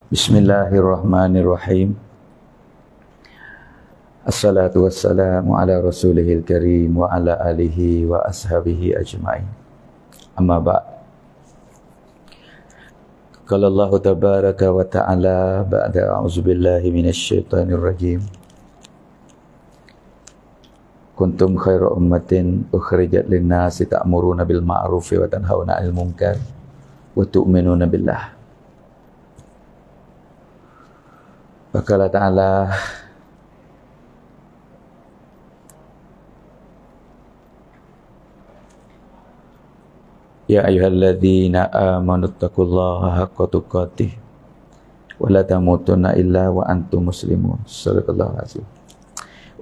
Bismillahirrahmanirrahim. Assalatu wassalamu ala rasulihil karim wa ala alihi wa ashabihi ajma'in. Amma ba'd. Qala Allah tabaraka wa ta'ala ba'da a'udzubillahi minasyaitonir rajim. Kuntum khairu ummatin ukhrijat lin-nasi ta'muruna bil ma'rufi wa tanhauna 'anil munkar wa tu'minuna billah. Qala ta'ala Ya ayyuhalladzina amanu taqullaha haqqa tuqatih wa la tamutunna illa wa antum muslimun. Shadaqallahu azim.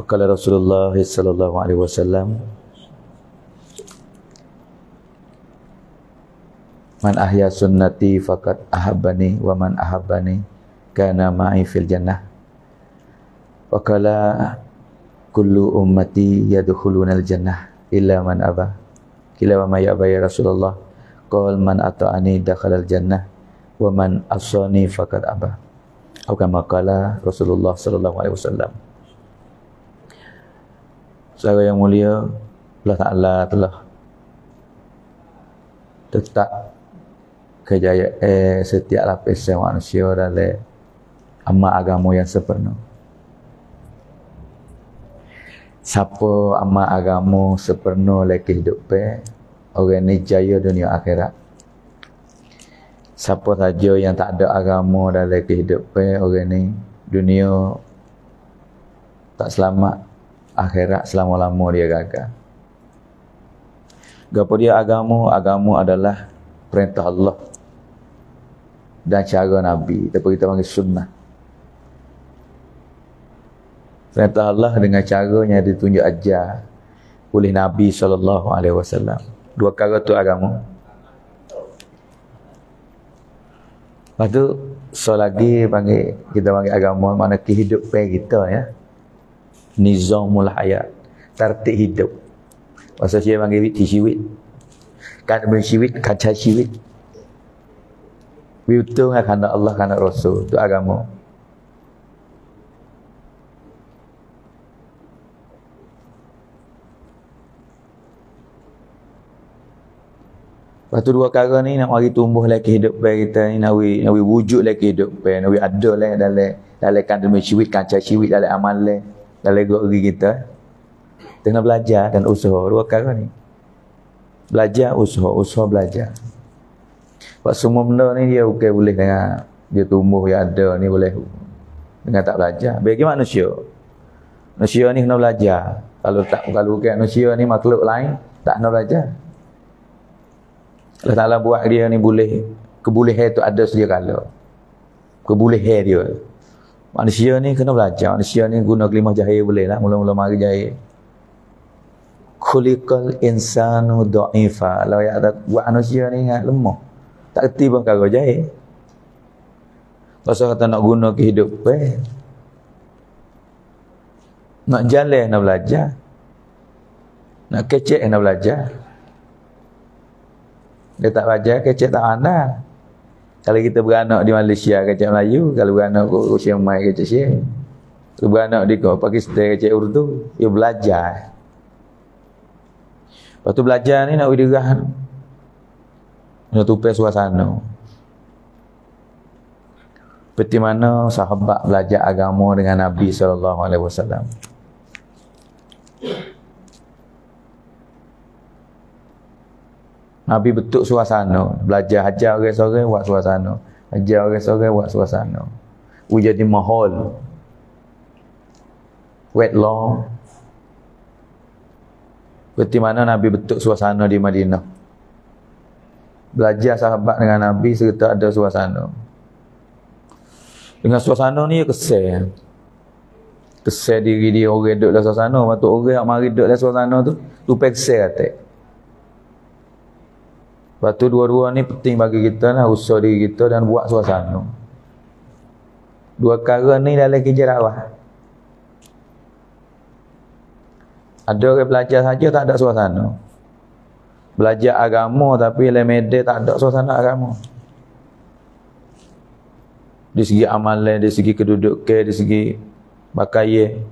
Wa qala Rasulullah sallallahu alaihi wasallam Man ahya sunnati faqad ahabbani wa man ahabbani kana ma'i fil jannah. Wa qala kullu ummati yadkhuluna al jannah illa man aba. Kila wa ma ya'ba ya Rasulullah. Qal man ata'ani dakhalal jannah wa man asani faqad aba. Atau kama qala Rasulullah sallallahu alaihi wasallam. Saudara yang mulia, Allah Taala telah tetap kejayaan setiap lapisan manusia dalam amal agama yang sempurna. Siapa amal agama sempurna dalam kehidupan, orang ni jaya dunia akhirat. Siapa saja yang tak ada agama dalam kehidupan, orang ni dunia tak selamat, akhirat selama-lama dia gagal. Gapo dia agama? Agama adalah perintah Allah dan cara Nabi, tapi kita panggil sunnah. Perintah Allah dengan caranya ditunjuk ajar oleh Nabi SAW. Dua perkara tu agama. Lepas tu selagi kita panggil agama, mana kehidupan kita ya. Nizamul hayat, tertib hidup. Masa saya panggil tisiwit. Kan bersiwit, kaca siwit. Biutung kerana Allah, kerana Rasul. Itu agama. Lepas tu dua perkara ni nak mari tumbuh lagi kehidupan kita ni, nak wujud lagi kehidupan, nak ada lah dalam kandung siwit, kaca siwit, dalam amal lah, dalam gerak kita. Kena belajar dan usaha dua perkara ni. Belajar, usaha belajar. Sebab semua benda ni dia bukan boleh dengan dia tumbuh yang ada ni boleh dengan tak belajar. Bagi manusia. Manusia ni kena belajar. Kalau bukan manusia ni makhluk lain tak kena belajar. Allah Ta'ala buat dia ni boleh, kebolehan tu ada sedia kala. Kebolehan dia. Manusia ni kena belajar. Manusia ni guna kelimah jahil boleh lah. Mula-mula mari jahil. Khuliqal insanu dha'ifa. Kalau yang ada buat manusia ni ingat lemah. Tak kerti pun perkara jahil. Pasal kata nak guna kehidupan. Nak jalan nak belajar. Nak kecek nak belajar. Dia tak belajar, kecek tak pandai. Kalau kita beranak di Malaysia, kecek Melayu. Kalau beranak di Chiang Mai, kecek Chiang. Kalau beranak di Pakistan, kecek Urdu. Dia belajar. Lepas tu belajar ni nak widirah. Nak tupai suasana. Seperti mana sahabat belajar agama dengan Nabi SAW. Nabi bentuk suasana. Belajar ajar orang seorang buat suasana. Ajar orang seorang buat suasana. Jadi mahal. Wet law. Seperti mana Nabi bentuk suasana di Madinah. Belajar sahabat dengan Nabi serta ada suasana. Dengan suasana ni kesal. Kesal diri dia orang duduk dalam suasana. Lepas tu orang yang mari duduk dalam suasana tu kesal kata. Lepas tu dua-dua ni penting bagi kita lah, usaha diri kita dan buat suasana. Dua perkara ni dalam kerja dakwah. Ada orang belajar saja tak ada suasana. Belajar agama tapi dalam media tak ada suasana agama. Dari segi amalan, dari segi kedudukan, dari segi pakaian.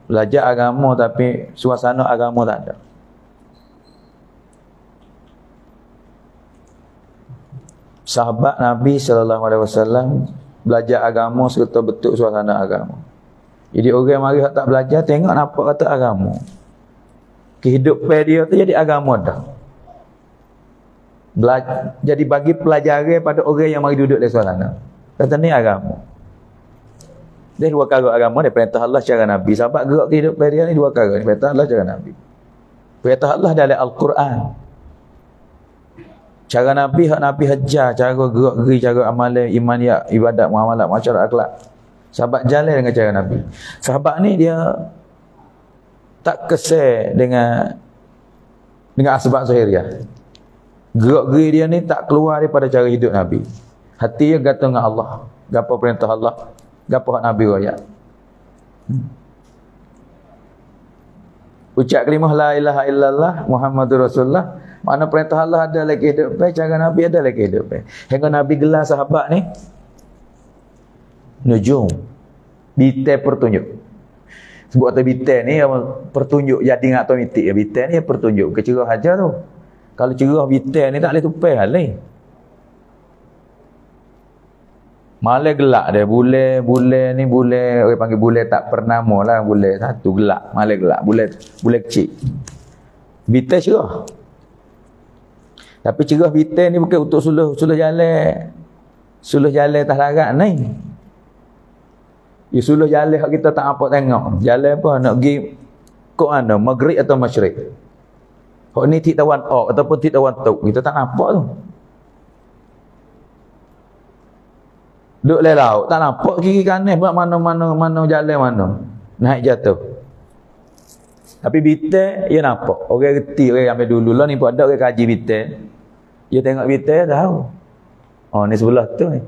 Belajar agama tapi suasana agama tak ada. Sahabat Nabi SAW belajar agama serta betul suasana agama. Jadi orang mari tak belajar tengok nampak kata agama. Kehidupan dia tu jadi agama dah. Jadi bagi pelajaran pada orang yang mari duduk di suasana. Kata ni agama. Dia dua perkara agama, dia perintah Allah cara Nabi. Sahabat gerak kehidupan dia ni dua perkara. Dia perintah Allah cara Nabi. Perintah Allah dalam Al-Quran. Cara Nabi, hak Nabi hajar, cara gerak geri, cara amalan, iman, ya, ibadat, muamalat, masyarakat, akhlak. Sahabat jalan dengan cara Nabi. Sahabat ni dia tak kesal dengan asbab zahiriah. Gerak geri dia ni tak keluar daripada cara hidup Nabi. Hati dia gantung dengan Allah. Gapo perintah Allah, gapo hak Nabi royak. Ucap kalimah la ilaha illallah Muhammadur Rasulullah. Mana perintah Allah ada lagi hidup baik, cara Nabi ada lagi hidup baik. Hingga Nabi gelar sahabat ni nujum, bintang pertunjuk. Sebab kata bintang ni pertunjuk jadi atau mitik. Bintang ni pertunjuk, kecerah aja tu. Kalau cerah bintang ni tak boleh tupai hal ni. Malah gelak dia, bulan ni bulan, orang panggil bulan tak pernama lah, bulan satu gelak, malah gelak, bulan kecil. Bintang cerah. Tapi cerah bintang ni bukan untuk suluh jalan. Suluh jalan atas larat ni. Suluh jalan hak kita tak apa tengok. Jalan apa nak pergi ke mana, maghrib atau masyriq. Hak ni tik tawan ataupun tik tawan tok, kita tak nampak tu. Duk le laut, tak nampak kiri kanan buat mana jalan mana. Naik jatuh. Tapi bintang dia nampak. Orang reti, orang ambil dulu lah ni pun ada orang kaji bintang. Dia tengok bintang dia tahu. Oh ni sebelah tu ni.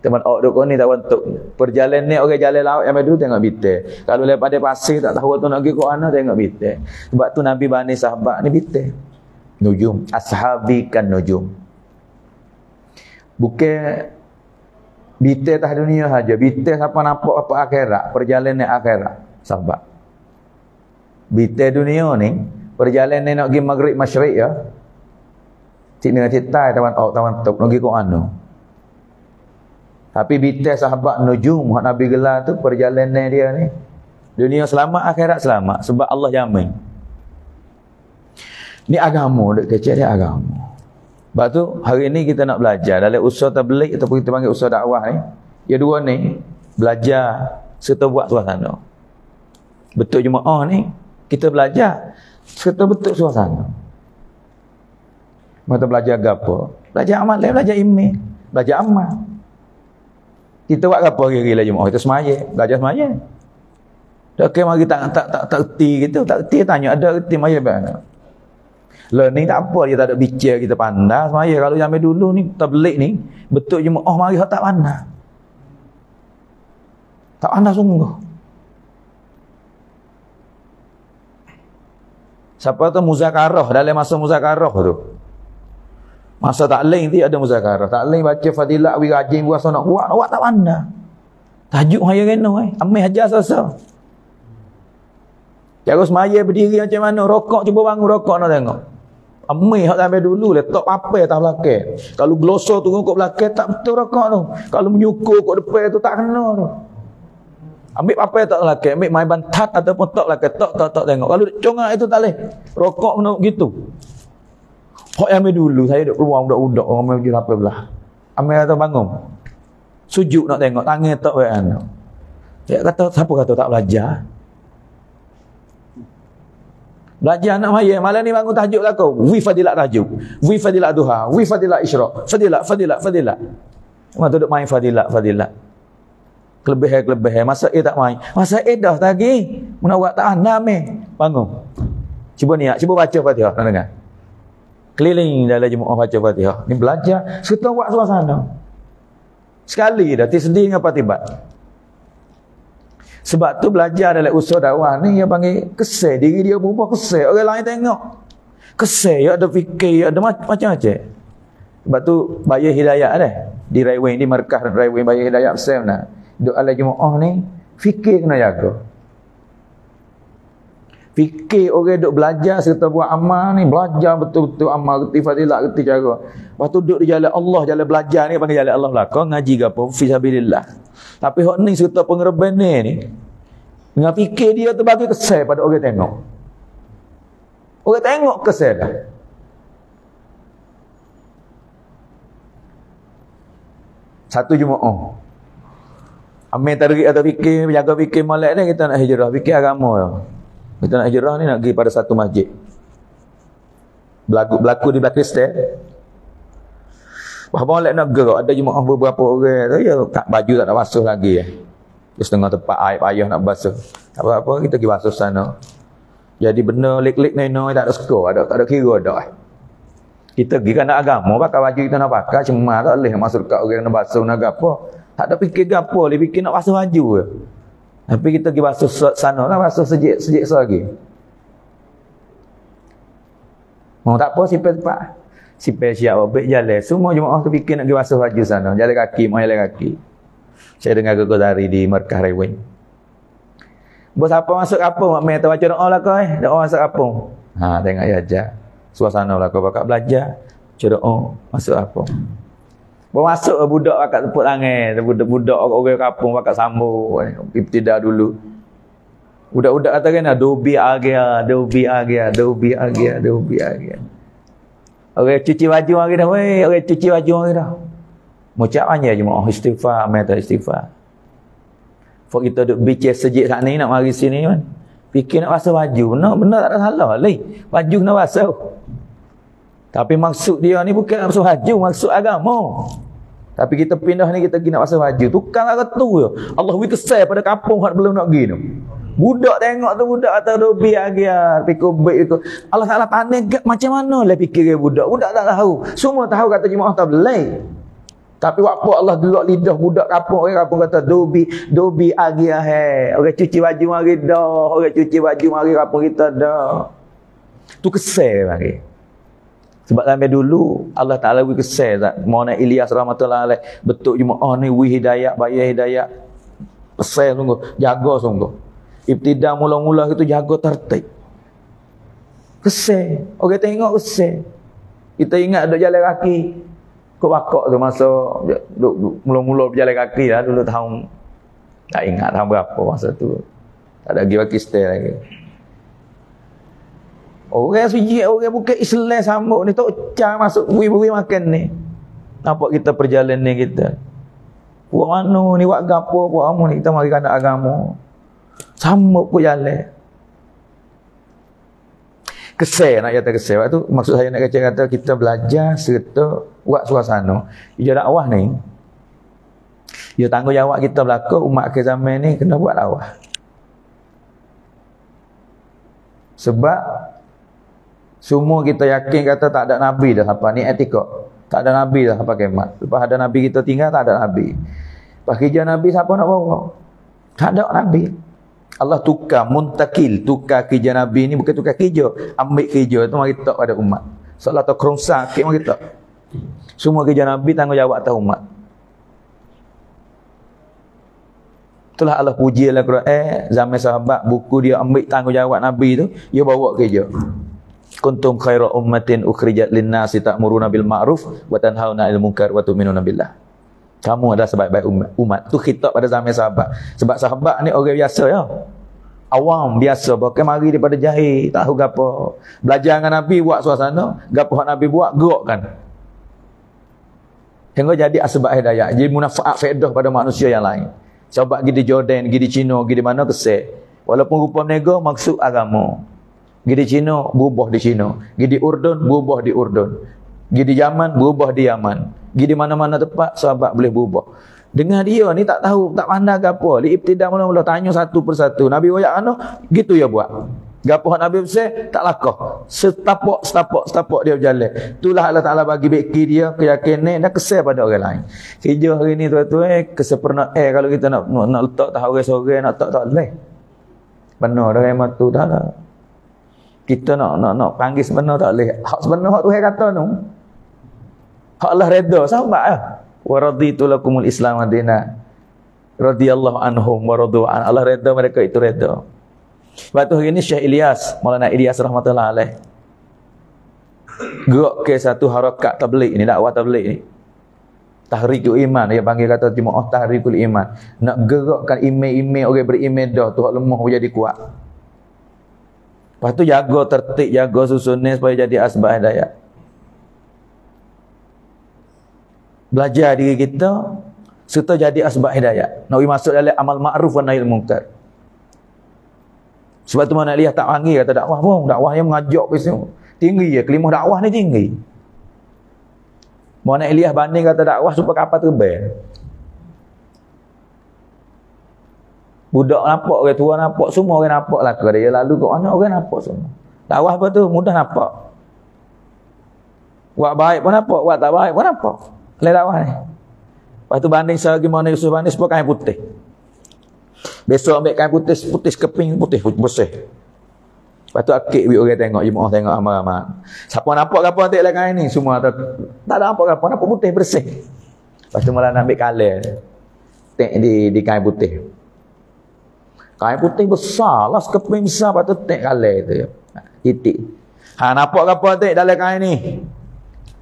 Teman duk ni tak untuk perjalanan ni orang jalan laut yang ambil dulu tengok bintang. Kalau lepas pada pasir tak tahu tu nak pergi ke mana tengok bintang. Sebab tu Nabi bani sahabat ni bintang. Nujum, ashabi kan nujum. Bukan bintang atas dunia saja. Bintang siapa nampak apa akhirat, perjalanan akhirat sahabat. Bintang dunia ni perjalanan nak pergi maghrib masyriq ya. Cik dengan citai tawan tok nak pergi ke mana. Tapi bintang sahabat nujum hak Nabi gelar tu perjalanan dia ni dunia selamat, akhirat selamat sebab Allah jamin. Ni agama, dek kecil dia agama. Sebab tu hari ni kita nak belajar dalam usaha tabligh ataupun kita panggil usaha dakwah ni. Ya dua ni belajar serta buat suasana. Betul jemaah ni kita belajar serta betul suasana. Mata belajar gapo? Belajar amal, belajar ilmu, belajar amal. Kita buat apa hari-hari lah jemaah? Kita semaya, belajar semaya. Tak kira mari tak erti gitu, tak erti tanya ada erti maya bagaimana. Learning tak apa, dia tak ada bicara kita pandai semaya. Kalau sampai dulu ni tabligh ni betul jemaah mari tak pandai. Tak pandai sungguh. Siapa tu muzakarah, dalam masa muzakarah tu. Masa taklim tu ada muzakarah. Taklim baca fadilat, wi rajin puasa nak buat, awak tak pandai. Tajuk haya kena amai hajar sasa. Cara semaya berdiri macam mana, rokok cuba bangun rokok nak tengok. Amai hak sampai dulu letak papai atas belakang. Kalau glosor turun kat belakang tak betul rokok tu. Kalau menyukur kat depan tu tak kena tu. Ambil papai tak belakang, ambil mai bantat ataupun tok belakang, tok tengok. Kalau congak itu tak boleh. Rokok kena gitu. Hak yang ambil dulu saya duk keluar budak-budak orang main berapa belah. Ambil kata bangun. Sujud nak tengok tangan tok wae ana. Dia kata siapa kata tak belajar? Belajar nak maya malam ni bangun tajuk lah kau. Wi fadilat tajuk. Wi fadilat duha, wi fadilat isyraq. Fadilat. Cuma tu duk main fadilat. Kelebihan masa tak main. Masa dah lagi. Mun awak tak andam bangun. Cuba niat, cuba baca Fatihah nak dengar. Keliling dalam jemaah baca Fatihah. Ni belajar serta buat suasana. Sekali dah tisdi dengan patibat. Sebab tu belajar dalam usaha dakwah ni dia panggil kesal, diri dia berubah kesal, orang lain tengok. Kesal, ya ada fikir, ya ada macam-macam. Sebab tu bayar hidayah dah. Di Railway ni, markah Railway bayar hidayah besar nah. Duk ala jemaah ni, fikir kena jaga. Fikir orang duk belajar serta buat amal ni, belajar betul-betul amal, reti fadilah, reti cara. Lepas tu duk di jalan Allah, jalan belajar ni panggil jalan Allah lah. Kau ngaji ke apa? Fisabilillah. Tapi hak ni serta pengereban ni, dengan fikir dia tu bagi kesal pada orang tengok. Orang tengok kesal dah. Satu jemaah. Ambil tarik atau fikir, jaga fikir molek ni, kita nak hijrah, fikir agama ya. Kita nak hijrah ni nak pergi pada satu masjid. Berlaku di Black Kristen. Bahawa molek nak gerak, ada jemaah beberapa orang tu, ya tak baju tak nak basuh lagi ya. Di setengah tempat air payah nak basuh. Tak apa-apa, kita pergi basuh sana. Jadi benda lik-lik neno tak ada skor, tak ada kira dah. Kita pergi kan nak agama, pakai baju kita nak pakai, cuma tak boleh masuk dekat orang nak basuh nak apa. Tak ada fikir gapo, dia fikir nak basuh baju ke. Tapi kita pergi basuh sana lah, basuh sejik lagi. Mau tak apa, simpan tempat. Simpan siap baik jalan. Semua jemaah tu fikir nak pergi basuh baju sana. Jalan kaki, mau jalan kaki. Saya dengar Guru Dari di Markah Railway. Bos apa masuk kampung, mak mai baca doa lah kau doa masuk kampung. Ha, tengok ya aja. Suasana lah kau bakal belajar, baca doa masuk kampung. Masuk budak bakal tepuk tangan, budak orang kampung bakal sambung, ibtidah dulu. Budak-budak kata kan dobi agia. Orang cuci baju hari dah weh, orang cuci baju hari dah. Macam mana jemaah istighfar, minta istighfar. Fok kita duk bincang sejik saat ni nak mari sini kan. Fikir nak basuh baju, benar tak ada salah leh. Baju kena basuh. Tapi maksud dia ni bukan nak basuh baju, maksud agama. Tapi kita pindah ni kita pergi nak basuh baju. Tukang kata tu je. Allah beri kesal pada kampung hak belum nak pergi tu. Budak tengok tu budak kata dobi agiar, pikir baik ikut. Allah Taala pandai macam mana lah fikir budak. Budak tak tahu. Semua tahu kata jemaah tak boleh. Tapi waktu Allah gerak lidah budak kampung, orang kampung kata dobi agiar he. Orang cuci baju mari dah, orang cuci baju mari kampung kita dah. Tu kesal mari. Sebab sampai dulu Allah Taala beri kesal tak. Mauna Ilyas rahmatullah alaih betul jemaah ni wi hidayah, bayar hidayah. Kesal sungguh, jaga sungguh. Ibtidah mula-mula itu jaga tertib. Kesal. Orang tengok kesal. Kita ingat duk jalan kaki. Kok bakok tu masa mula-mula berjalan kaki lah dulu tahun. Tak ingat tahun berapa masa tu. Tak ada lagi Pakistan lagi. Orang suji, orang bukan Islam sambut ni. Tok Cah masuk bui-bui makan ni. Nampak kita perjalanan ni kita. Buat mana ni, buat gapo, buat apa ni. Kita mari kena agama. Sambut pun jalan. Kesal nak kata kesal. Waktu maksud saya nak kata kita belajar serta buat suasana. Ijazah dakwah ni. Ya tanggungjawab kita belaka umat akhir zaman ni kena buat dakwah. Sebab semua kita yakin kata tak ada nabi dah apa ni etika. Tak ada nabi dah apa kiamat. Lepas ada nabi kita tinggal tak ada nabi. Lepas kerja nabi siapa nak bawa? Tak ada nabi. Allah tukar muntakil, tukar kerja Nabi ni bukan tukar kerja, ambil kerja tu mari tak pada umat. Soalan atau kerongsa sikit mari tak. Semua kerja Nabi tanggungjawab atas umat. Itulah Allah puji dalam Quran, zaman sahabat buku dia ambil tanggungjawab Nabi tu, dia bawa kerja. Kuntum khairu ummatin ukhrijat lin-nasi ta'muruna bil ma'ruf wa tanhauna 'anil munkar wa tu'minuna billah. Kamu adalah sebaik-baik umat. Tu khitab pada zaman sahabat. Sebab sahabat ni orang biasa ya. Awam biasa. Bahkan mari daripada jahil. Tahu apa. Belajar dengan Nabi buat suasana. Apa yang Nabi buat, gerakkan. Hingga jadi asbab hidayah. Jadi munafaat faedah pada manusia yang lain. Sahabat pergi di Jordan, pergi di China, pergi di mana kesel. Walaupun rupa menega, maksud agama. Pergi di China, berubah di China. Pergi di Urdun, berubah di Urdun. Pergi di Yaman, berubah di Yaman. Pergi di mana-mana tempat, sahabat boleh berubah. Dengan dia ni tak tahu, tak pandang apa. Dia ibtidah mula-mula tanya satu persatu. Nabi wayak mana? Gitu ya buat. Gapo Nabi besar tak lakah. Setapak dia berjalan. Itulah Allah Taala bagi beki dia keyakinan dan kesal pada orang lain. Kerja hari ni tuan-tuan kesempurnaan kalau kita nak letak tahu orang seorang nak tak boleh. Benar dah memang tu dah lah. Kita nak panggil sebenar tak boleh. Hak sebenar hak Tuhan kata tu. Hak Allah redha sahabat ah. Wa raditu lakumul Islam madina. Radhiyallahu anhum wa radu an. Allah redha mereka itu redha. Sebab tu hari ni Syekh Ilyas, Maulana Ilyas rahmatullah alaih, gerak ke satu harakat tabligh ni, dakwah tabligh ni. Tahrikul iman, dia panggil kata jemaah tahrikul iman. Nak gerakkan iman-iman orang beriman dah tu hak lemah jadi kuat. Lepas tu jaga tertib, jaga susunan supaya jadi asbab hidayah. Belajar diri kita serta jadi asbab hidayah. Nak masuk dalam amal ma'ruf wa nahi munkar. Sebab tu mana lihat tak panggil kata dakwah pun, dakwahnya mengajak ke sini. Tinggi ya, kelimah dakwah ni tinggi. Mana Ilyas banding kata dakwah supaya kapal terbang. Budak nampak, orang tua nampak, semua orang nampak lah. Kalau dia lalu kat mana, orang nampak semua. Dakwah apa tu? Mudah nampak. Buat baik pun nampak, buat tak baik pun nampak. Kalau dakwah ni. Lepas tu banding selagi mana Yusuf banding sebab kain putih. Besok ambil kain putih, putih keping, putih bersih. Lepas tu akik orang tengok, jemaah tengok amal-amal. Siapa nampak apa nanti lah kain ni? Semua tak ada nampak apa, nampak putih bersih. Lepas tu malah ambil kalir. Tek di kain putih. Kain putih besar lah, sekeping besar, lepas tu tek kalir tu. Titik. Nampak apa nanti dalam kain ni?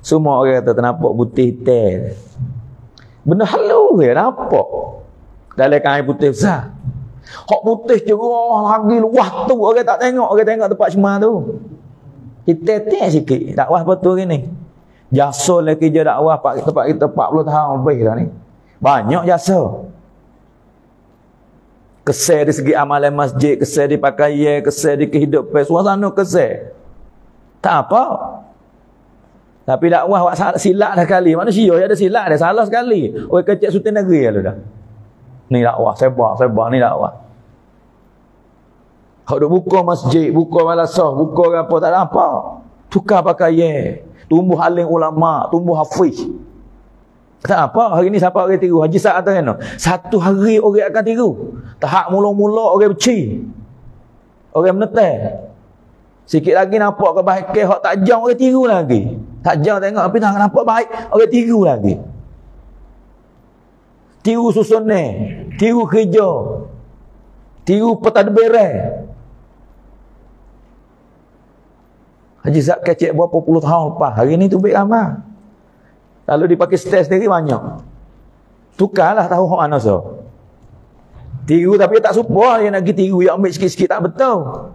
Semua orang kata nampak putih hitam. Benda halu ya, nampak. Dalam kain putih besar. Hak putih cerah lagi luah tu, orang tak tengok, orang tengok tempat semua tu. Kita sikit dakwah betul ni. Jasa lah kerja dakwah tempat kita 40 tahun lebih dah ni. Banyak jasa. Kesal di segi amalan masjid, kesal di pakaian, kesal di kehidupan, suasana kesal. Tak apa. Tapi dakwah awak silap dah kali. Manusia ada silap, ada salah sekali. Orang kecil Sultan Negeri lalu dah. Ni dakwah, sebar ni dakwah. Hak duk buka masjid, buka madrasah, buka apa tak ada apa. Tukar pakaian, tumbuh alim ulama, tumbuh hafiz. Tak apa, hari ni siapa orang tiru? Haji Sa'ad kan? Satu hari orang akan tiru. Tahap mula-mula orang beci. Orang menetai. Sikit lagi nampak kebaikan hak tak jauh orang tiru lagi. Tak jauh tengok tapi tak nampak baik, orang tiru lagi. Tiru susunan, tiru kerja, tiru pentadbiran. Haji Zak kecek berapa puluh tahun lepas, hari ni tu baik amal. Kalau di Pakistan sendiri banyak. Tukarlah tahu hak mana so. Tiru tapi tak supa dia nak pergi tiru, dia ambil sikit-sikit tak betul.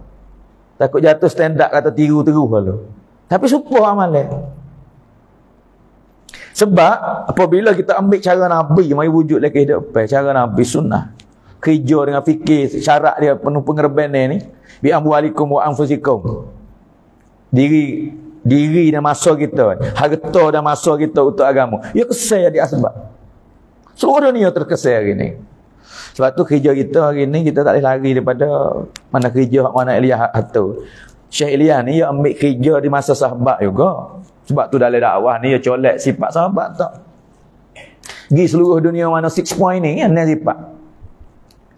Takut jatuh stand up kata tiru terus lalu. Tapi supa amalan. Sebab apabila kita ambil cara Nabi mari wujud lagi kehidupan, cara Nabi sunnah. Kerja dengan fikir, syarat dia penuh pengerbanan ni, bi amwalikum wa anfusikum. Diri dan masa kita, harta dan masa kita untuk agama. Ya kesal jadi asbab. Seluruh dunia terkesal hari ni. Sebab tu kerja kita hari ni kita tak boleh lari daripada mana kerja mana Ilyas tu. Syekh Ilyas ni dia ambil kerja di masa sahabat juga. Sebab tu dalam dakwah ni dia colek sifat sahabat tak. Gi seluruh dunia mana 6 point ni kan sifat.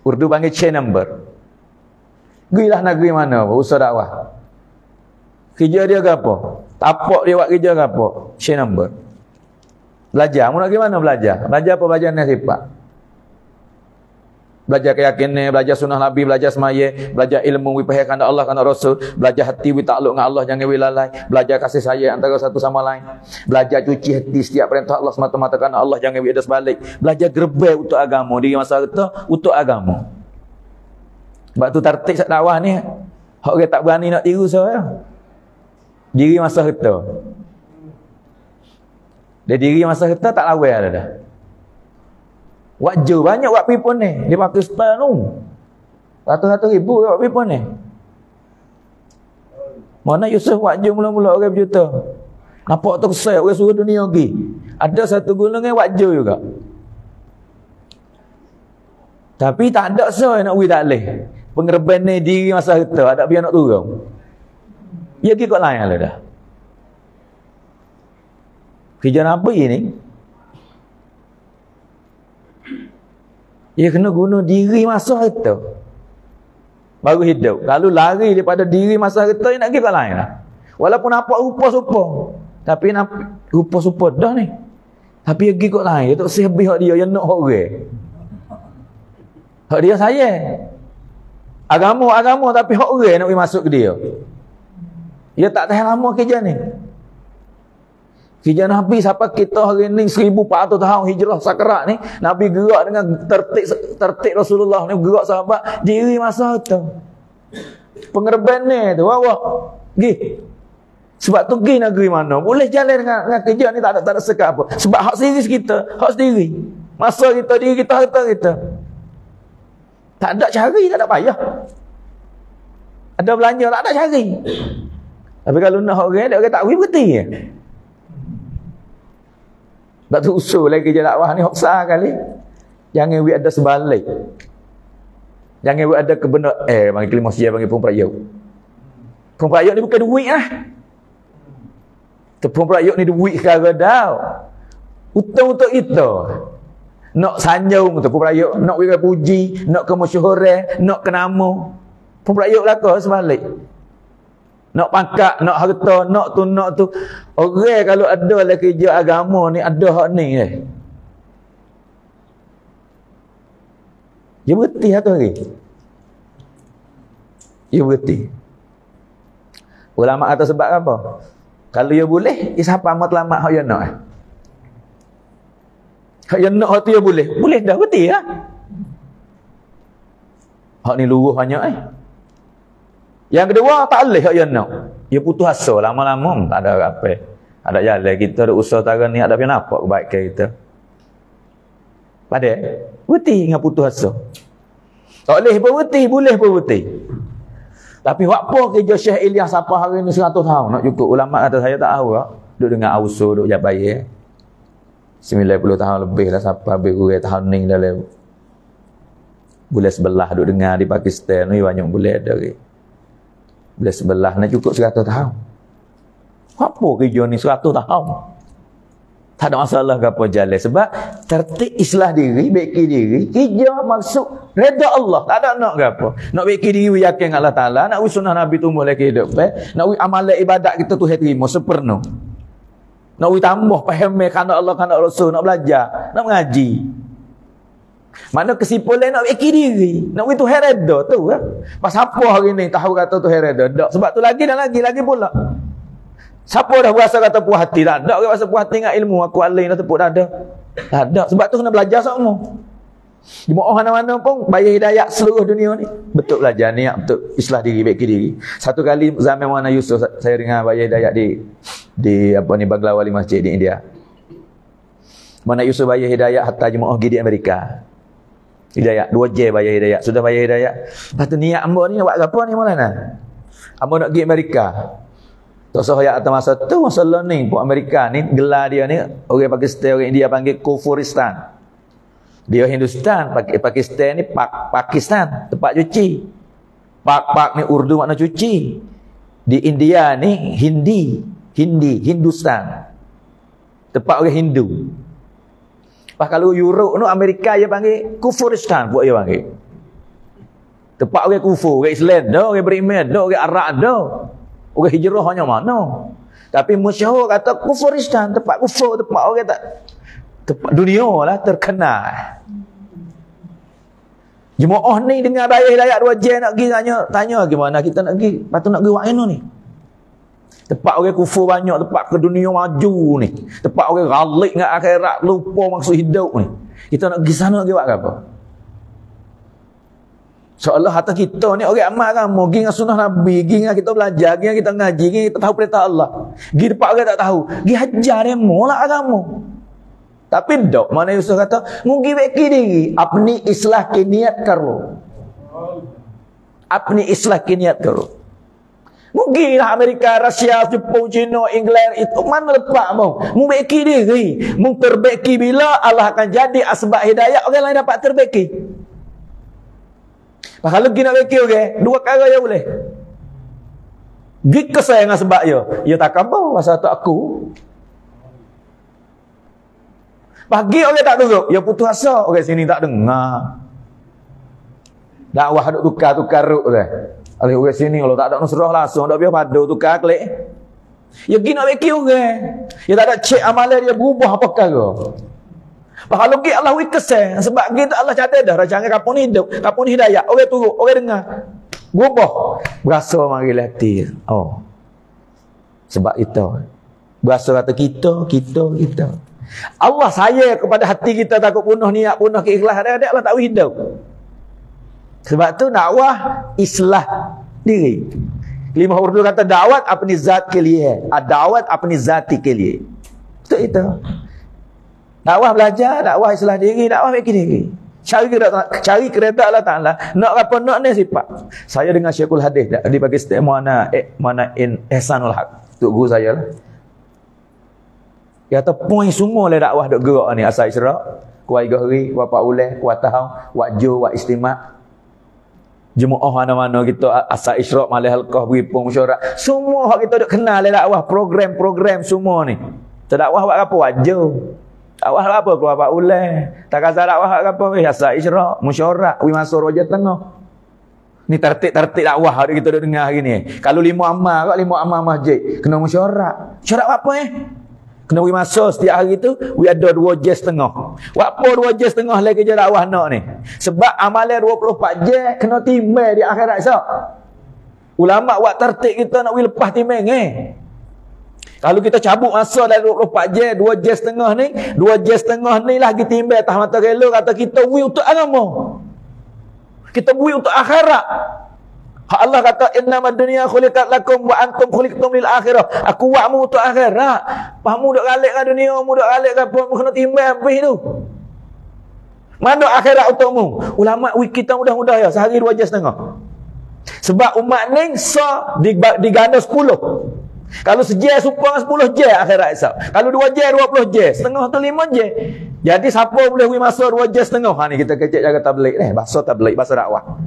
Urdu panggil chain number. Gilah negeri mana usaha dakwah. Kerja dia ke apa? Tapak dia buat kerja ke apa? Chain number. Belajar, mau nak gimana belajar? Belajar apa belajar ni sifat? Belajar keyakinan, belajar sunnah Nabi, belajar semaya, belajar ilmu wipahaya kanda Allah kanda Rasul, belajar hati wi takluk dengan Allah jangan wilalai, belajar kasih sayang antara satu sama lain, belajar cuci hati setiap perintah Allah semata-mata kerana Allah jangan wi ada sebalik, belajar gerbel untuk agama diri masa kita untuk agama. Sebab tu tertib dakwah ni hak orang tak berani nak tiru saya. Diri masa kita. Dia diri masa kita tak lawal dah. Wajah banyak buat people ni di Pakistan tu. Ratus-ratus ribu buat people ni. Mana Yusuf wajah mula-mula orang berjuta. Nampak tu kesal orang suruh dunia pergi. Ada satu golongan wajah juga. Tapi tak ada saya nak pergi tak boleh. Pengerbanan diri masa kita ada biar nak turun. Ya pergi kot lain lah dah. Kerja Nabi ni dia kena guna diri masa kita baru hidup. Kalau lari daripada diri masa kita, dia nak pergi kat lain lah. Walaupun nampak rupa-rupa Tapi nak rupa super dah ni. Tapi pergi kot lain. Dia tak sebih hak dia yang nak hak orang. Hak dia saya. Agama tapi hak orang nak pergi masuk ke dia. Dia tak tahan lama kerja ni. Kerja Nabi sampai kita hari ni 1400 tahun hijrah sakarat ni, Nabi gerak dengan tertib Rasulullah ni, gerak sahabat diri masa tu. Pengerban ni tu awak pergi. Sebab tu pergi negeri mana boleh jalan dengan kerja ni tak ada sekat apa. Sebab hak serius kita, hak sendiri. Masa kita, diri kita, harta kita. Tak ada cari, tak ada payah. Ada belanja, tak ada cari. Tapi kalau nak orang, dia orang tak boleh berhenti. Sebab tu usul lagi kerja dakwah ni besar kali. Jangan buat ada sebalik. Jangan buat ada kebenar. Panggil kelima siap, panggil pemperayuk. Pemperayuk ni bukan duit lah. Pemperayuk ni duit sekarang dah. Utang untuk kita. Nak sanjung tu pemperayuk. Nak wira puji. Nak kemasyhuran. Nak ke nama. Pemperayuk belakang sebalik. Nak pangkat, nak harta, nak tu. Orang kalau ada lah kerja agama ni, ada hak ni eh. Dia berhenti satu hari. Dia berhenti. Ulama kata sebab apa? Kalau dia boleh, siapa matlamat hak dia nak. Hak dia nak hak tu dia boleh. Boleh dah berhenti lah. Hak ni luruh banyak Yang kedua, tak boleh hak dia nak. Dia putus asa lama-lama, tak ada apa. Ada jalan kita ada usaha taran ni, ada apa nampak kebaikan kita. Padahal berhenti dengan putus asa. Tak boleh pun berhenti, boleh pun berhenti. Tapi apa kerja Syekh Ilyas sampai hari ni 100 tahun nak cukup. Ulama kata saya tak tahu tak. Duduk dengan auso, duduk Jabayar. 90 tahun lebih lah sampai habis kurang tahun ni dalam bulan sebelah duduk dengar di Pakistan ni banyak bulan ada ke. Bulan sebelah nak cukup 100 tahun. Apa kerja ni 100 tahun? Tak ada masalah ke apa jalan. Sebab tertib islah diri, baiki diri, kerja maksud reda Allah. Tak ada nak ke apa. Nak baiki diri, yakin Allah Ta'ala. Nak sunnah Nabi tumbuh lagi hidup. Nak amalan ibadat kita tu terima sepenuh. Nak tambah faham kerana Allah, kerana Rasul. Nak belajar, nak mengaji. Mana kesimpulan nak baiki diri. Nak itu reda tu. Pas apa hari ni tahu kata tu reda. Sebab tu lagi dan lagi pula. Siapa dah berasa kata puas hati? Tak ada orang rasa puas hati dengan ilmu. Aku alih dah tepuk dah ada. Tak ada. Sebab tu kena belajar semua. Di mana-mana pun bayar hidayah seluruh dunia ni. Betul belajar ni, betul islah diri, baiki diri. Satu kali zaman Mana Yusuf saya dengar bayar hidayah di apa ni Bangla Wali Masjid di India. Mana Yusuf bayar hidayah hatta jemaah pergi di Amerika. Hidayah 2 je bayar hidayah. Sudah bayar hidayah. Lepas tu niat hamba ni buat apa ni Maulana? Hamba nak pergi Amerika. Tak sahaya atas masa tu masalah ni pun Amerika ni gelar dia ni orang Pakistan, orang India panggil Kufuristan. Dia Hindustan, Pakistan ni Pakistan, tempat cuci. Pak ni Urdu makna cuci. Di India ni Hindustan. Tempat orang Hindu. Pas kalau Europe tu Amerika dia panggil Kufuristan buat dia panggil. Tempat orang kufur, orang Islam dah, orang beriman dah, orang Arab dah. Orang hijrah hanya mana. Tapi masyhur kata Kufuristan, tempat kufur, tempat orang tak tempat dunia lah terkenal. Jemaah ni dengar bayar hidayah 2 jam nak pergi tanya gimana kita nak pergi. Lepas tu nak pergi buat mana ni? Tempat orang kufur banyak, tempat ke dunia maju ni. Tempat orang galik dengan akhirat, lupa maksud hidup ni. Kita nak pergi sana nak pergi buat apa? Seolah harta kita ni orang amal agama, pergi dengan sunnah Nabi, pergi dengan kita belajar, pergi dengan kita ngaji, pergi kita tahu perintah Allah. Pergi tempat orang tak tahu, pergi hajar demo lah agama. Tapi dok, Mana Yusuf kata, pergi baiki diri, apni islah ki niat karo. Apni islah ki niat karo. Pergilah Amerika, Rusia, Jepun, China, England, itu mana lepak mau? Mu baiki diri, mu terbaiki bila Allah akan jadi asbab hidayah orang lain dapat terbaiki. Kalau pergi nak baiki okay, 2 cara je boleh. Pergi kesayangan sebab ya tak apa pasal tak aku. Pagi orang tak duduk, ya putus asa orang sini tak dengar. Dakwah duk tukar ruk dah. Oleh orang sini kalau tak ada nusrah langsung dak biar padu tukar klik. Ya pergi nak beki orang. Ya tak ada cek amalan dia berubah apa perkara. Kalau pergi Allah wikeseh. Sebab kita Allah catat dah. Rancangan kapun ni hidup. Kapun ni hidayah. Orang turut. Orang dengar. Berubah. Berasa mari latih. Oh. Sebab itu. Berasa kata kita. Allah sayang kepada hati kita takut punuh niat, punuh keikhlasan. Ada Allah tak hidup. Sebab tu dakwah islah diri. Lima huruf kata dakwat apni zat ke liye. Dakwat apni zati ke liye. Itu. Dakwah belajar, dakwah islah diri, dakwah bikin diri. Cari kereta Allah Ta'ala. Nak apa nak ni sifat. Saya dengan Syekhul Hadis di Pakistan mana Ihsanul Haq. Tok guru saya lah. Dia kata poin semua le dakwah dok gerak ni asal Isra', kuai gahri, wa pauleh, wa tahau, wa jo, wa istima'. Jemaah mana-mana kita asal Isra' malih halqah beripung mesyuarat. Semua hak kita dok kenal le dakwah, program-program semua ni. Dakwah buat apa? Wajah. Dakwah apa? Keluar pauleh. Tak kata dakwah apa? Asal Isra', mesyuarat, wi masuk roja tengah. Ni tertib dakwah hari kita dok dengar hari ni. Kalau 5 amal masjid, kena mesyuarat. Syarat apa Kena pergi masuk setiap hari tu, we ada 2 jam setengah. Apa 2 jam setengah lagi kerja dakwah nak ni? Sebab amalan 24 jam kena timbang di akhirat esok. Ulama buat tertib kita nak lepas timbang Kalau kita cabut masa dari 24 jam, 2 jam setengah ni, 2 jam setengah ni lagi timbang atas mata rela kata kita bui untuk agama. Kita bui untuk akhirat. Allah kata innamad dunya khuliqat lakum wa antum khuliqtum lil akhirah. Aku buatmu untuk akhirat. Pahamu duk galik kat dunia, mu duk galik kat apa, kena timbang habis tu. Mana akhirat untukmu? Ulama kita mudah-mudah ya, sehari 2 jam setengah. Sebab umat ni diganda 10. Kalau sejam supang 10 jam akhirat esok. Kalau 2 jam 20 jam, setengah tu 5 jam. Jadi siapa boleh pergi masa 2 jam setengah? Ha ni kita kecek jaga tabligh bahasa tabligh, bahasa dakwah.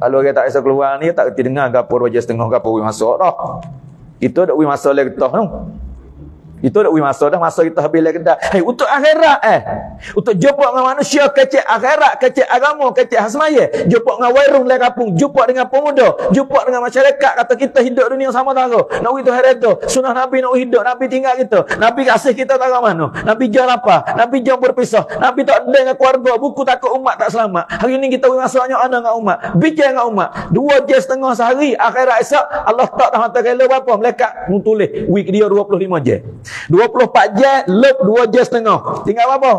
Kalau orang tak bisa keluar ni, tak kerti dengar gapo 2 jam setengah, gapo pergi masuk dah. Itu dah pergi masuk lagi getah tu. Itu dah pergi masuk dah, masa kita habis lagi dah. Untuk akhirat untuk jumpa dengan manusia, kecek akhirat, kecek agama, kecek hasmaya. Jumpa dengan warung lagi kampung, jumpa dengan pemuda, jumpa dengan masyarakat. Kata kita hidup dunia sama tara. Nak pergi tu hari tu. Sunnah Nabi nak hidup, Nabi tinggal kita. Nabi kasih kita tak mana. Nabi jauh apa? Nabi jauh berpisah. Nabi tak ada dengan keluarga, buku takut umat tak selamat. Hari ni kita pergi masuknya ada dengan umat. Bicara dengan umat. 2 jam setengah sehari, akhirat esok Allah tak tahu hantar rela berapa. Malaikat tulis week dia 25 jam. 24 jam lep 2 jam setengah. Tinggal apa?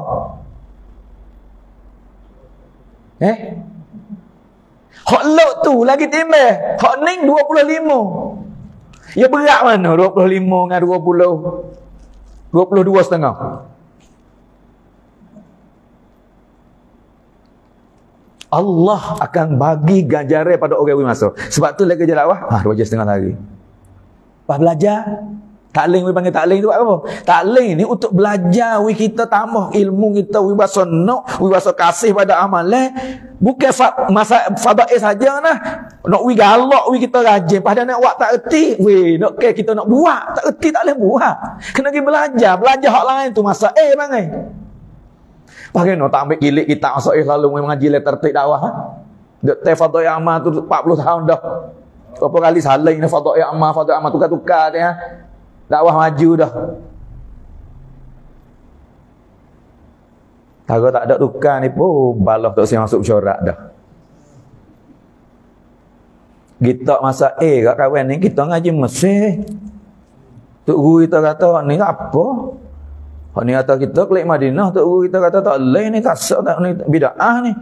Hak lep tu lagi timbang. Hak ning 25. Ya berat mana 25 dengan 20? 22 setengah. Allah akan bagi ganjaran pada orang yang masuk. Sebab tu lagi kerja dakwah 2 jam setengah lagi. Lepas belajar taklim, we panggil taklim tu buat apa? Taklim ni untuk belajar, we kita tambah ilmu kita, we bahasa nak, we bahasa kasih pada amalan. Bukan masa fadail saja nah. Nak we galak, we kita rajin. Padahal nak buat tak erti, we nak kita nak buat, tak erti tak boleh buat. Kena pergi belajar hak lain tu masa bangai. Pakai tak ambil kilik kita masuk lalu mengaji tertib dakwah. Dek teh fadail amal tu 40 tahun dah. Berapa kali saling ni fadail amal tukar-tukar dia. Dakwah maju dah. Kalau tak ada tukar ni pun balah tak saya masuk syarat dah. Kita masa kat kawan ni kita ngaji Mesir. Tok guru kita kata ni apa? Hak ni kata kita klik Madinah, tok guru kita kata tak leh ni kasar tak ni bidah ni.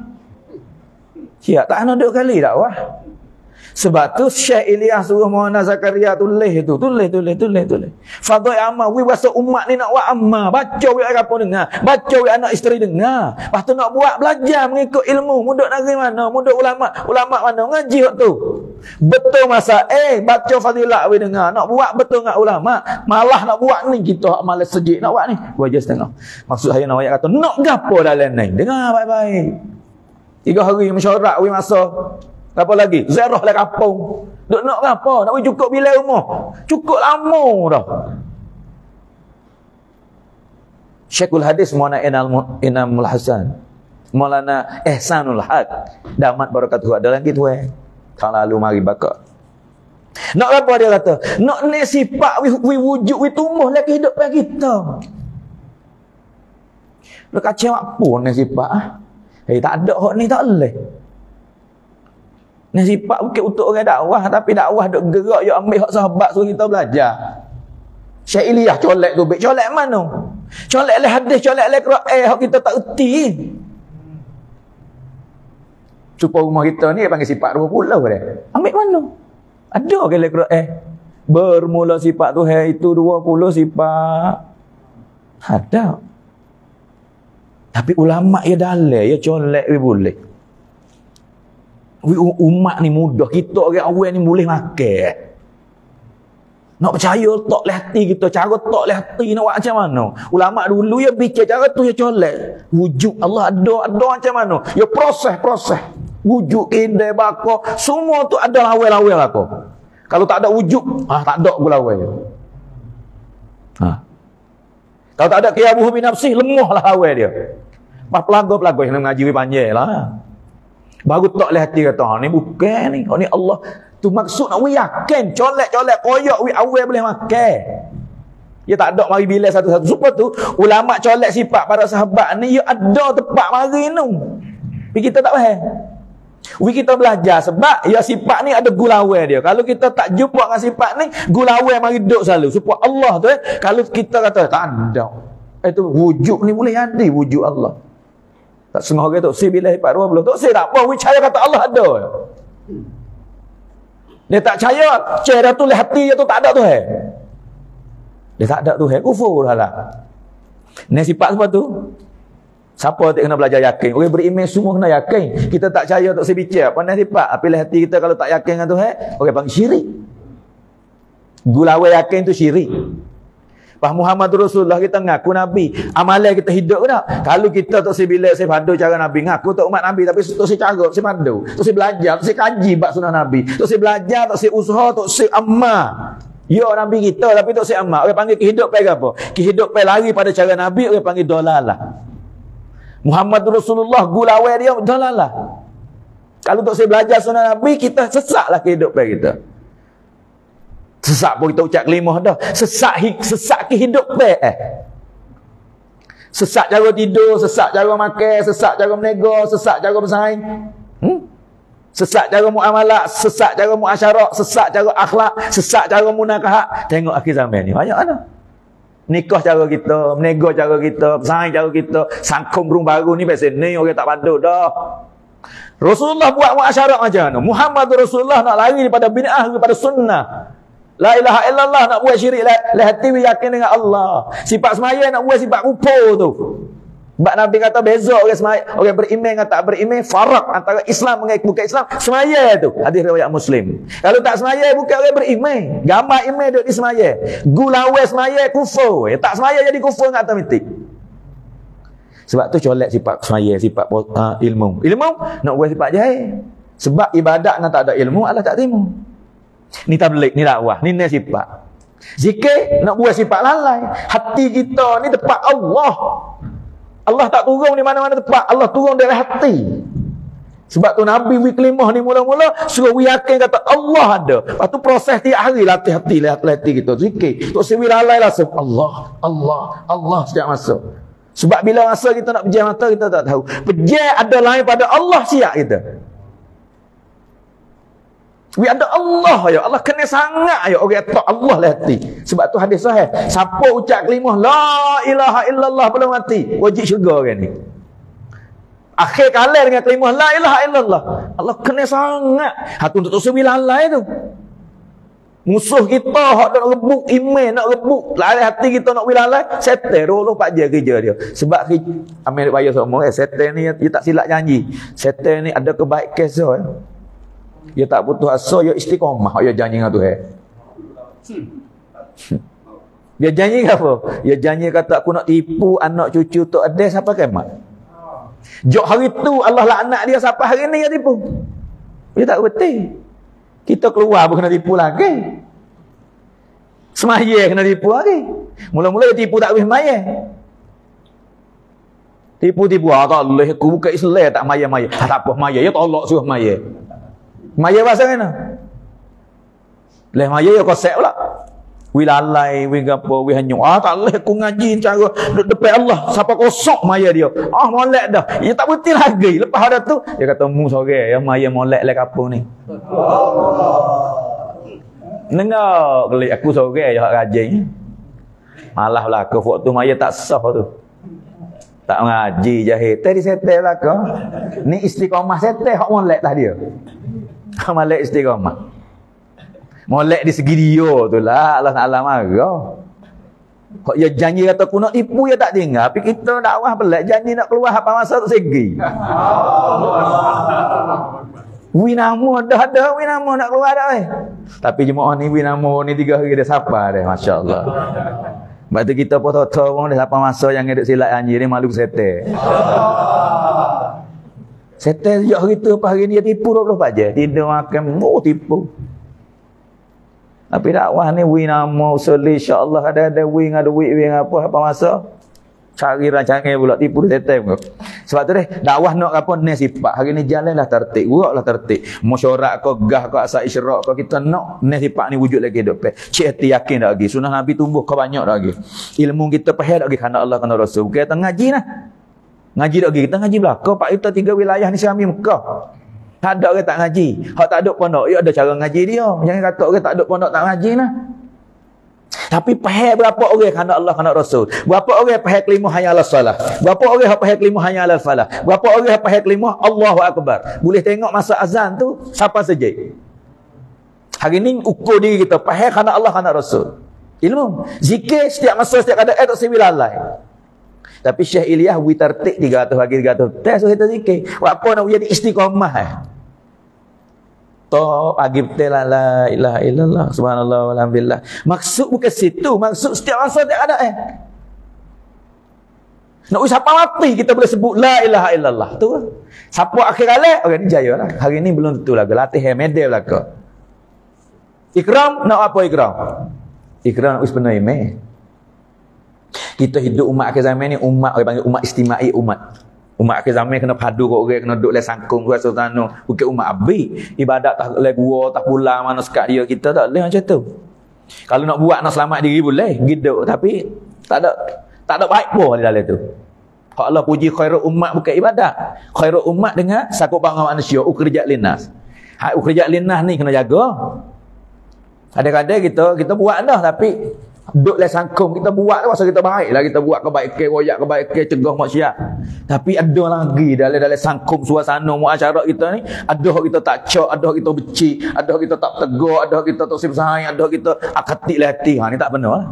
Siap tak ana duk kali dakwah. Sebab tu Syekh Ilyas suruh Maulana Zakaria tulis. Fadhil amal, we bahasa umat ni nak buat amal, baca we apa dengar, baca we anak isteri dengar. Lepas tu nak buat belajar mengikut ilmu, muduk negeri mana, muduk ulama mana ngaji hak tu. Betul masa baca fadilah we dengar, nak buat betul dengan ulama, malah nak buat ni kita hak malas sejik nak buat ni 2 jam setengah. Maksud saya nak ayat kata nak gapo dalam ni, dengar baik-baik. 3 hari mesyuarat we masa. Apa lagi? Ziarah lah kampung. Duk nak apa? Nak cukup bila rumah. Cukup lama dah. Syekhul Hadis Maulana Inamul Hasan, Maulana Ihsanul Haq, damat barakatuh adalah gitu Tahun lalu mari bakar. Nak apa dia kata? Nak ni sifat wi wujud wi tumbuh lah kehidupan kita. Lu kacau apa ni sifat ah? Tak ada hak ni tak boleh. Ni sifat bukan untuk orang dakwah, tapi dakwah duk gerak yo ambil hak sahabat suruh kita belajar. Syailiyah colek tu, colek mana? Colek le hadis, colek le Quran, hak kita tak erti. Supaya rumah kita ni panggil sifat 20 dia. Ambil mana? Ada ke le Quran? Bermula sifat Tuhan itu 20 sifat. Ada. Tapi ulama ya dalil, ya colek boleh. Umat ni mudah, kita orang awal ni boleh makan. Nak percaya tak leh hati kita, cara tak leh hati nak buat macam mana? Ulama dulu ya bicara cara tu ya colek. Wujud Allah ada macam mana? Ya proses. Wujud indah bakar, semua tu ada lawal-lawal aku. Kalau tak ada wujud, tak ada gula lawal. Kalau tak ada qiyamuhu bi nafsi, lemahlah lawal dia. Pas pelago-pelago yang mengaji panjang lah. Baru tak leh hati kata, ni bukan ni. Ni Allah tu maksud nak yakin, colek-colek koyak wi awal boleh makan. Ya tak ada mari bila satu-satu. Supaya tu ulama colek sifat para sahabat ni ya ada tempat mari tu. Tapi kita tak faham. Kita belajar sebab ya sifat ni ada gulawai dia. Kalau kita tak jumpa dengan sifat ni, gulawai mari duduk selalu. Supaya Allah tu kalau kita kata tak ada. Itu wujud ni boleh jadi wujud Allah. Tak setengah orang tu, si bila sifat 20. Tu si tak apa, percaya kata Allah ada. Dia tak percaya, cara tu hati dia tu tak ada tu. Dia tak ada tu, kufur lah. Ni sifat apa tu? Siapa tak kena belajar yakin? Orang beriman semua kena yakin. Kita tak percaya tak sebicar. Apa ni sifat? Apabila hati kita kalau tak yakin dengan Tuhan, orang panggil syirik. Gulawai yakin tu syirik. Pak Muhammad Rasulullah kita ngaku Nabi. Amalan kita hidup ke tak? Kalau kita tak sebila saya padu cara Nabi. Ngaku tak umat Nabi. Tapi tak saya cara, saya padu. Tak saya belajar, tak saya kaji bak sunnah Nabi. Tak saya belajar, tak saya usaha, tak saya amal. Ya Nabi kita tapi tak saya amal. Orang panggil kehidupan apa? Kehidupan lari pada cara Nabi, orang panggil dolalah. Muhammad Rasulullah gulawai dia dolalah. Kalau tak saya belajar sunnah Nabi, kita sesaklah kehidupan kita. Sesak pun kita ucap kelimah dah. Sesak kehidupan. Sesak cara tidur, sesak cara makan, sesak cara berniaga, sesak cara bersaing. Sesak cara muamalah, sesak cara muasyarah, sesak cara akhlak, sesak cara munakahat. Tengok akhir zaman ni banyak ada. Nikah cara kita, berniaga cara kita, bersaing cara kita, sangkum burung baru ni pasal ni orang tak padu dah. Rasulullah buat muasyarah macam mana? Muhammad Rasulullah nak lari daripada bid'ah kepada sunnah. La ilaha illallah nak buat syirik la hati yakin dengan Allah. Sifat semaya nak buat sifat kufur tu. Sebab Nabi kata beza orang semaya, orang beriman dengan tak beriman, farak antara Islam dengan bukan Islam, semaya tu. Hadis riwayat Muslim. Kalau tak semaya bukan orang beriman. Gambar iman duk di semaya. Gulawai semaya kufur. Tak semaya jadi kufur dengan otomatik. Sebab tu colek sifat semaya, sifat ilmu. Ilmu nak buat sifat jahil. Sebab ibadat dengan tak ada ilmu Allah tak terima. Ni tabligh, ni dakwah, ni sifat. Zikir nak buat sifat lalai. Hati kita ni tempat Allah. Allah tak turun di mana-mana tempat. Allah turun dalam hati. Sebab tu Nabi kelimah ni mula-mula suruh yakin kata Allah ada. Lepas tu proses tiap hari latih hati kita. Zikir. Tok sewi lalai lah Allah setiap masa. Sebab bila masa kita nak pejam mata kita tak tahu. Pejam ada lain pada Allah siap kita. Ada Allah ya. Allah kena sangat ya orang tak Allah lah hati. Sebab tu hadis sahih. Siapa ucap kalimah la ilaha illallah belum mati, wajib syurga orang ni. Akhir kali dengan kalimah la ilaha illallah. Allah kena sangat. Hatu untuk sembilan lain tu. Musuh kita hak nak rebut iman, nak rebut lari hati kita nak wilalai, setan 24 jam kerja dia. Sebab ambil bayar semua setan ni dia tak silap janji. Setan ni ada kebaikan so. Dia tak putus asa, dia istiqamah, dia janji dengan Tuhan. Dia janji apa? Dia janji kata aku nak tipu anak cucu tu ada siapa kiamat. Jok hari tu Allah laknat dia sampai hari ni dia tipu. Dia tak betul. Kita keluar pun kena tipu lagi. Semaya kena tipu lagi. Mula-mula dia tipu tak habis semaya. Tipu-tipu, tak boleh aku buka Islam tak maya-maya. Tak apa maya, ya tolak suruh maya. Maya bahasa mana? Leh maya ya kosek pula. Wi lalai, wi gapo, wi hanyuk. Tak leh aku ngaji cara depan Allah. Siapa kosok maya dia. Molek dah. Ya tak betul lagi. Lepas ada tu, dia kata mu sore ya maya molek leh kapung ni. Nengok kelik aku sore ya hak rajin. Malah lah ke waktu maya tak sah tu. Tak ngaji jahil. Tadi setel lah ke. Ni istiqamah setel hak molek lah dia. Molek istiqamah. Molek di segi dia tu lah Allah Ta'ala marah. Kok ya janji kata aku nak tipu ya tak tinggal. Tapi kita dakwah pelik janji nak keluar apa masa tu segi. Winamo dah ada winamo nak keluar dah Tapi jemaah ni winamo ni 3 hari dah sapa dah masya-Allah. Sebab tu kita foto-foto orang dah sapa masa yang duk silat janji ni malu setel. Setel sejak hari tu hari ni dia tipu 24 je. Tidur makan tipu. Tapi dakwah ni wi nama usul insya-Allah ada wi ngada wi apa masa cari rancangan pula tipu setem. Sebab tu dakwah nak apa ni sifat. Hari ni jalanlah tertib, buatlah tertib. Mesyuarat ke gah ke asal isyraq ke kita nak ni sifat ni wujud lagi hidup. Cik hati yakin dak lagi. Sunah Nabi tumbuh ke banyak dak lagi. Ilmu kita pahal dak lagi kerana Allah kerana Rasul. Kita ngaji lah. Ngaji dak lagi. Kita ngaji belaka pak kita 3 wilayah ni Syami Mekah. Tak ada orang tak ngaji. Hak tak ada pondok, ya ada cara ngaji dia. Jangan kata orang tak ada pondok tak ngaji lah. Tapi pahal berapa orang kerana Allah kerana Rasul. Berapa orang pahal kelima hayya 'alas salah. Berapa orang pahal kelima hayya 'alal falah. Berapa orang pahal kelima Allahu akbar. Boleh tengok masa azan tu siapa saja. Hari ni ukur diri kita pahal kerana Allah kerana Rasul. Ilmu. Zikir setiap masa setiap keadaan tak sewilalai. Tapi Syekh Ilyas wi tertik 300 bagi 300. Tes kita zikir. Apa nak jadi istiqamah to pagi betul la ilaha illallah subhanallah walhamdulillah. Maksud bukan situ, maksud setiap masa tak ada nak siapa mati kita boleh sebut la ilaha illallah tu. Siapa akhir kali orang ni jaya lah. Hari ni belum tentu lah latih medal lah ke. Ikram nak apa ikram? Ikram nak sebenar email. Kita hidup umat akhir zaman ni umat orang panggil umat istimai umat. Umat akhir zaman kena padu kau orang kena duduk le sangkung kuasa tanah. Bukan umat abi. Ibadat tak le gua tak pulang mana sekat dia kita tak boleh macam tu. Kalau nak buat nak selamat diri boleh hidup tapi tak ada baik pun di dalam tu. Kalau Allah puji khairul umat bukan ibadat. Khairul umat dengan sakup bangsa manusia ukhrijat linnas. Hak ukhrijat linnas ni kena jaga. Kadang-kadang kita buat dah tapi duduk le sangkung kita buat pasal kita baik lah kita buat kebaikan royak kebaikan cegah maksiat tapi ada lagi dalam sangkung suasana muasyarat kita ni ada kita tak cak ada kita benci ada kita tak tegur ada kita tak sayang ada kita akatik hati ni tak benar lah.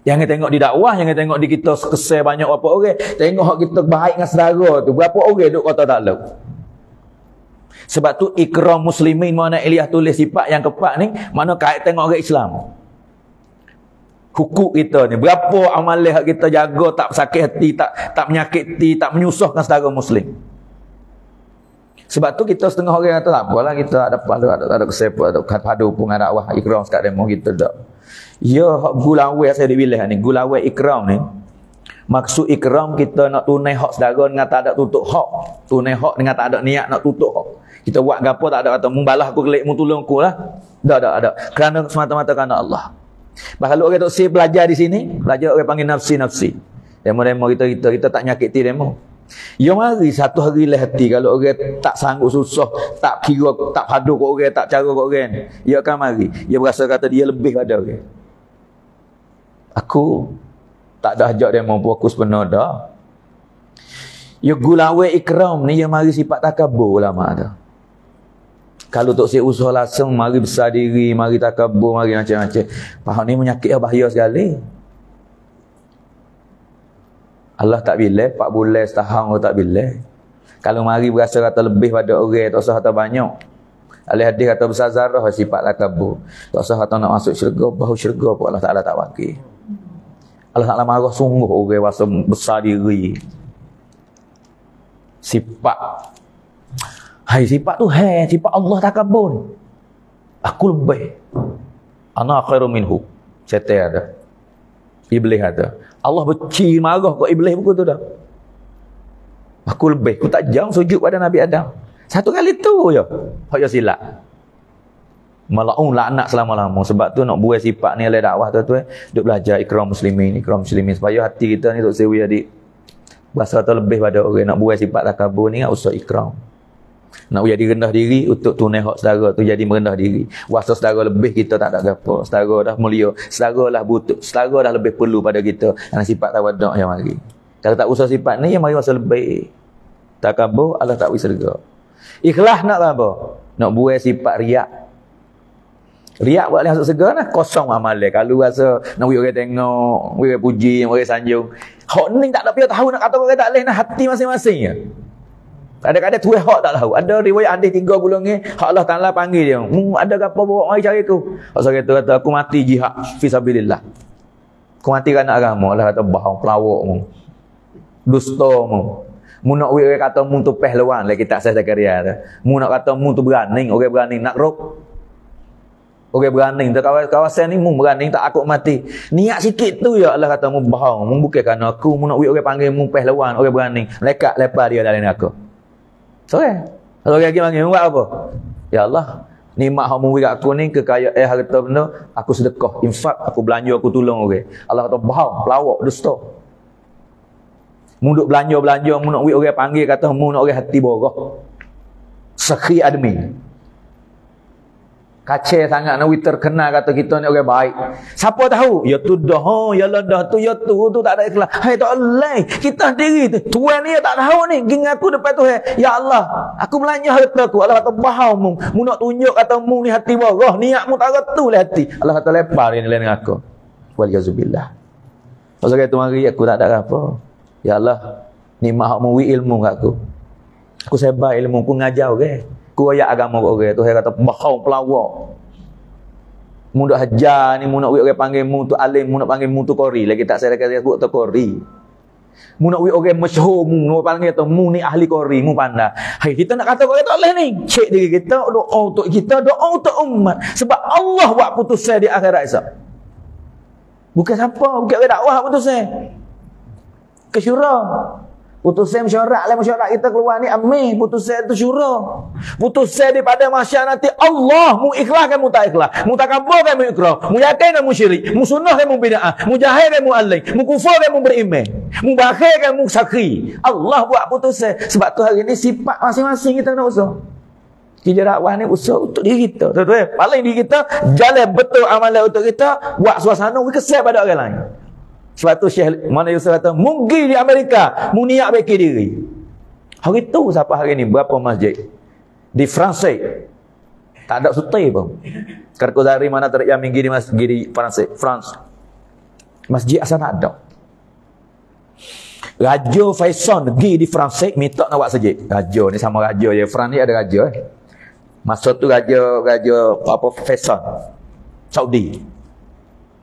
Jangan tengok di dakwah jangan tengok di kita kesal banyak apa orang tengok kita baik dengan saudara tu berapa orang duk kata tak lalu. Sebab tu ikram muslimin mana Ilyas tulis sifat yang keempat ni mana kait tengok orang Islam. Hukuk kita ni berapa amalan hak kita jaga tak sakit hati tak menyakiti tak menyusahkan saudara muslim. Sebab tu kita setengah orang kata tak apalah kita ada pahala ada kesepak ada padu pun ada dakwah ikram sekat demo kita tak. Ya hak gulawai saya dibilih ni gulawai ikram ni maksud ikram kita nak tunai hak saudara dengan tak ada tutup hak tunai hak dengan tak ada niat nak tutup hak. Kita buat gapo tak ada kata membalas aku kelik mu tolong aku lah. Ada kerana semata-mata kerana Allah. Bahkan kalau orang tak si belajar di sini, belajar orang panggil nafsi. Demo-demo kita tak nyakiti demo. Ya mari satu hari lah hati kalau orang tak sanggup susah, tak kira, tak padu kat orang, tak cara kat orang. Ya akan mari. Dia berasa kata dia lebih pada orang. Aku tak ada hajat demo fokus benar dah. Ya gulawai ikram ni yang mari sifat takabur ulama dah. Kalau tak saya usaha langsung, mari besar diri, mari takabur, mari macam-macam. Faham ni menyakit bahaya sekali. Allah tak bilih, 4 bulan setahun tak bilih. Kalau mari berasa kata lebih pada orang, tak usah kata banyak. Alih hadis kata besar zarah, sifat takabur. Tak usah kata nak masuk syurga, bahu syurga pun Allah Ta'ala tak wakil. Allah Ta'ala marah sungguh orang rasa besar diri. Sifat sifat tu sifat Allah takabur. Aku lebih. Ana khairu minhu. Syaitan ada. Iblis ada. Allah benci marah kat iblis buku tu dah. Aku lebih. Aku tak jauh sujud pada Nabi Adam. Satu kali tu je. Hak je silap. Malaun laknat selama-lama. Sebab tu nak buai sifat ni oleh dakwah tu duk belajar ikram muslimin supaya hati kita ni duk sewi adik. Bahasa tu lebih pada orang nak buai sifat takabur ni usah ikram. Nak jadi rendah diri untuk tunai hak saudara tu jadi merendah diri. Wasa saudara lebih kita tak ada gapo. Saudara dah mulia, saudara lah butuh, saudara dah lebih perlu pada kita. Ana sifat tawaduk yang mari. Kalau tak usah sifat ni yang mari wasa lebih. Takabur Allah tak wis rega. Ikhlas nak apa? Nak buai sifat riak. Riak buat masuk surga lah, kosong amal dia. Kalau rasa nak orang tengok, orang puji, orang sanjung. Hak ni tak ada pihak tahu nak kata orang tak boleh nak hati masing-masing je. Kadang-kadang tuai hak tak tahu. Ada riwayat hadis 3 bulan ni, hak Allah Taala panggil dia. Ada gapo bawa mari cari aku. Pasal kata aku mati jihad fi sabilillah. Aku mati kerana agama. Allah kata bohong pelawak mu. Dusta mu. Mu nak orang kata mu tu pahlawan lah kita saya Zakaria tu. Mu nak kata mu tu berani, orang berani nak ruk. Orang berani tu kawasan ni mu berani tak aku mati. Niat sikit tu ya Allah kata mu bohong. Mu bukan kerana aku mu nak orang panggil mu pahlawan, orang berani. Lekat lepas dia dalam aku. Sorry. Kalau lagi panggil buat apa? Ya Allah, nikmat hak mu bagi aku ni kekayaan harta benda, aku sedekah, infak, aku belanja, aku tolong orang. Allah kata bohong, pelawak, dusta. Mu duk belanja-belanja, mu nak orang panggil kata mu nak orang hati borah. Sakhi admin. Kacau sangat nak terkenal kata kita ni orang baik. Siapa tahu? Ya tu dah, ya lah dah tu, ya tu tak ada ikhlas. Hai tak Allah, kita sendiri tu. Tuan ni tak tahu ni, ging aku depan tu. Ya Allah, aku belanja harta aku. Allah kata bahau mu. Mu nak tunjuk kata mu ni hati borah, niatmu tak retu lah hati. Allah kata lepas dia dengan aku. Waliyazubillah. Pasal kata mari aku tak ada apa. Ya Allah, ni mak mu ilmu kat aku. Aku sebar ilmu, aku ngajar orang. Ku ayat agama orang tu saya kata bahau pelawak. Mu nak hajar ni, mu nak orang panggil mu tu alim, mu nak panggil mu tu qori. Lagi tak saya kata aku tu qori. Mu nak orang masyhur mu panggil tu mu ni ahli qori, mu pandai. Hai kita nak kata orang tak boleh ni. Cek diri kita, doa untuk kita, doa untuk umat. Sebab Allah buat putusan di akhirat esok. Bukan siapa, bukan orang dakwah putusan. Ke syura. Putusan mesyuarat lah masyarakat kita keluar ni amin. Putusan itu syura. Putusan daripada masyarakat nanti Allah. Mu ikhlas kan mu tak ikhlas. Mu takabur kan mu ikrah. Mu yakin kan mu syirik. Mu sunnah kan mu bid'ah. Mu jahil kan mu alai. Mu kufur kan mu beriman. Mu bakhil kan mu sakri. Allah buat putusan. Sebab tu hari ni sifat masing-masing kita nak usah. Kerja dakwah ni usah untuk diri kita. Betul-betul. Paling diri kita jalan betul amalan untuk kita. Buat suasana kesal pada orang lain. Sebab tu Syekh Mana Yusuf kata, mugi di Amerika, mu niat beki diri. Hari tu siapa hari ni berapa masjid? Di Fransai. Tak ada sutai pun. Karkozari mana tarik yang minggi di masjid di Fransai, France. Masjid asal tak ada. Raja Faisal pergi di Fransai minta nak buat masjid. Raja ni sama raja je. France ni ada raja. Masa tu raja apa Faisal Saudi.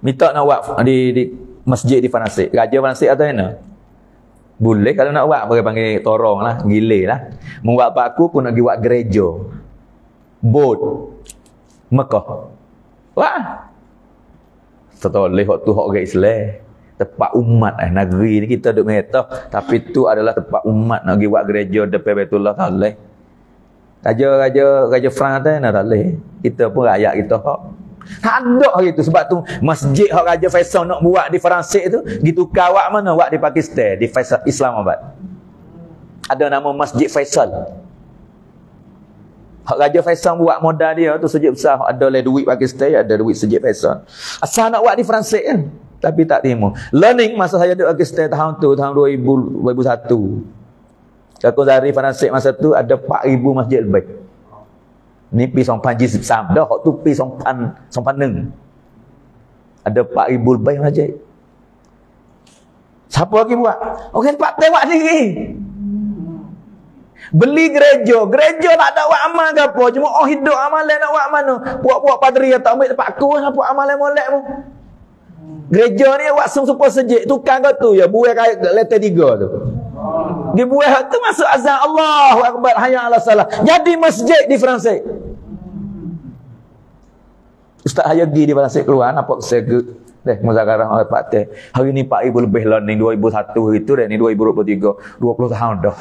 Minta nak buat di masjid di Fransai. Raja Fransai atau mana? Boleh kalau nak buat, boleh panggil torong lah, gile lah. Membuat apa aku nak pergi buat gereja. Bot. Mekah. Wah. Setoleh waktu hak orang Islam. Tempat umat negeri ni kita duduk mengeta, tapi tu adalah tempat umat nak pergi buat gereja depan Baitullah tak boleh. Raja France tak boleh. Kita pun rakyat kita hak. Tak ada hari tu. Sebab tu masjid hak Raja Faisal nak buat di Fransai tu gitu kawak mana buat di Pakistan, di Faisal Islamabad. Ada nama Masjid Faisal. Hak Raja Faisal buat modal dia tu masjid besar. Ada le duit Pakistan, ada duit Masjid Faisal. Asal nak buat di Fransai kan, tapi tak terima. Learning masa saya duduk Pakistan tahun 2001. Aku dari Fransai masa tu ada 4,000 masjid lebih. Ni pi 2023 dah hak tu pi 2021. Ada 4,000 lebih masjid. Siapa lagi buat? Orang tempat tewak diri. Beli gereja tak ada buat amal ke apa? Cuma hidup amalan nak buat mana? Buat padri tak ambil tempat aku apa amalan molek mu. Gereja ni buat super sejik tukang kau tu ya buai kayak letter 3 tu. Dia buai tu masuk azan Allahu Akbar hayya ala salah. Jadi masjid di Fransai. Ustaz Hayagi di Fransai keluar nampak saya muzakarah oleh Pak Teh. Hari ni 4,000 lebih learning 2001 itu dan ni 2023 20 tahun dah.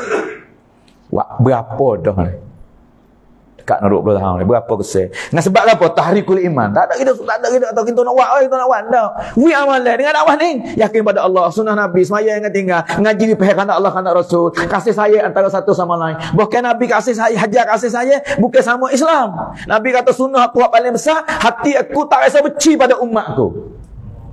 Wah, berapa dah ni? dekat 20 tahun ni. Berapa persen? Dengan sebab apa? Tahrikul iman. Tak ada kita atau kita nak buat dah. We amalan dengan dakwah ni. Yakin pada Allah, sunnah Nabi, semaya yang tinggal, ngaji pihak Allah, kata Rasul, kasih saya antara satu sama lain. Bukan Nabi kasih saya, hajar kasih saya, bukan sama Islam. Nabi kata sunnah aku paling besar, hati aku tak rasa benci pada umatku.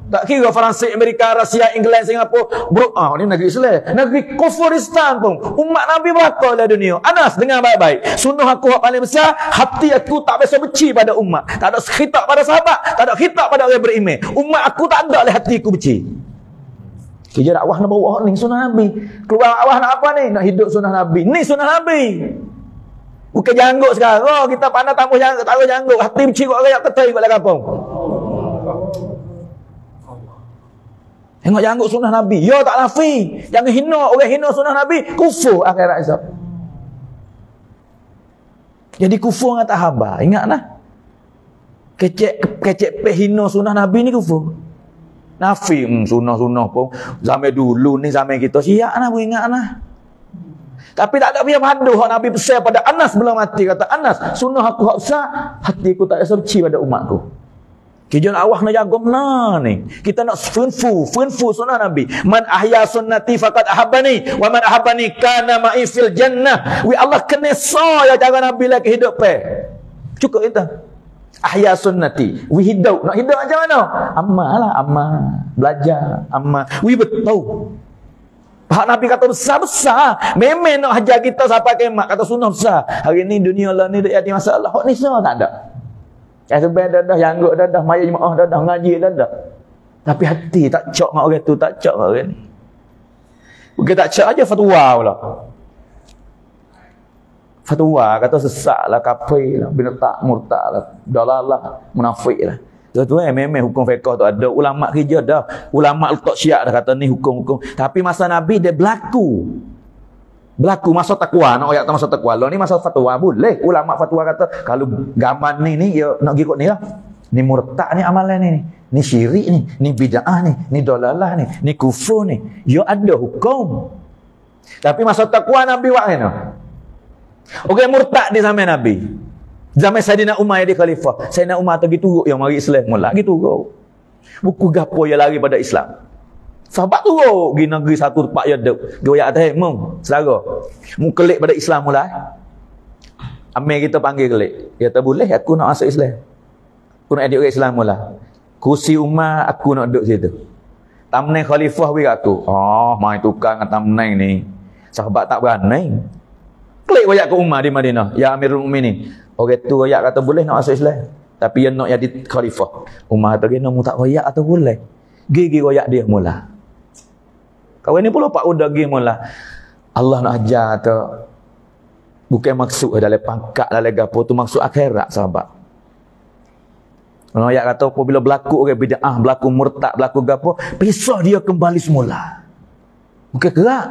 Tak kira Francis, Amerika, Rusia, England, Singapura, ni negeri Islam, negeri Kufuristan pun. Umat Nabi berapa dalam dunia? Anas, dengar baik-baik. Sunnah aku paling besar, hati aku tak biasa benci pada umat. Tak ada khitab pada sahabat, tak ada khitab pada orang beriman. Umat aku tak ada oleh hati aku benci. Kerja dakwah nak bawa ni sunnah Nabi. Keluar dakwah nak apa ni? Nak hidup sunnah Nabi. Ni sunnah Nabi. Bukan janggut sekarang. Kita pandai taruh janggut. Hati benci kot orang yang ketai kot lah kampung. Tengok janggut sunnah Nabi. Ya tak nafi. Jangan hina. Orang hina sunnah Nabi. Kufur akhirat esok. Jadi kufur dengan tak habar. Ingatlah. Kecek hina sunnah Nabi ni kufur. Nafi. Sunnah-sunnah pun. Zaman dulu ni zaman kita. Siap lah. Ingat lah. Tapi tak ada biar padu. Nabi pesan pada Anas belum mati. Kata Anas. Sunnah aku hak besar. Hati aku tak rasa benci pada umatku. Kijun awah nak jaga benar ni. Kita nak funfu sunnah Nabi. Man ahya sunnati faqad ahabbani wa man ahabbani kana ma'i fil jannah. Allah kena ya cara Nabi lah kehidupan. Cukup kita. Ahya sunnati. Hidup. Nak hidup macam mana? Amal lah, amal. Belajar, amal. Betul. Hak Nabi kata besar-besar. Memang nak hajar kita sampai kiamat. Kata sunnah besar. Hari ni dunia lah ni dia ada masalah. Hak ni semua tak ada. Yang sebenarnya dah, janggut dah, maya jemaah dah, ngaji dah. Tapi hati tak cok dengan orang tu, tak cok dengan orang ni. Bukan tak cok aja fatwa pula. Fatwa kata sesat lah, kafir lah, binatak, murtad lah, dalalah, munafik lah. Tu memang hukum fiqh tu ada. Ulama kerja dah. Ulama letak syiar dah kata ni hukum-hukum. Tapi masa Nabi dia berlaku masa takwa, nak ayat masa takwa. Lo ni masa fatwa boleh. Ulama fatwa kata kalau gambar ni ya nak ikut ni lah. Ni murtad ni amalan ni. Ni syirik ni bid'ah ni dalalah ni kufur ni. Ya ada hukum. Tapi masa takwa Nabi buat kan? Orang murtad di zaman Nabi. Zaman Saidina Umar jadi khalifah. Saidina Umar pergi turut yang mari Islam mula gitu turut. Buku gapo yang lari pada Islam. Sahabat tu pergi negeri satu tempat ya dek. Goyak atas saudara. Mu kelik pada Islam mula. Amir kita panggil kelik. Dia kata boleh aku nak masuk Islam. Aku nak jadi orang Islam mula. Kursi Umar aku nak duduk situ. Tamnai khalifah bagi aku. Main tukang dengan tamnai ni. Sahabat tak berani. Kelik goyak ke Umar di Madinah. Ya Amirul Mukminin. Orang tu goyak kata boleh nak masuk Islam. Tapi dia nak jadi khalifah. Umar kata kena mu tak goyak atau boleh. Gigi goyak dia mula. Kawan ni pula pak udah gigi mula. Allah nak ajar tu. Bukan maksud dalam pangkat dalam gapo tu, maksud akhirat sahabat. Kalau ayat kata apabila berlaku orang bid'ah, berlaku murtad, berlaku gapo, pisah dia kembali semula. Bukan gerak.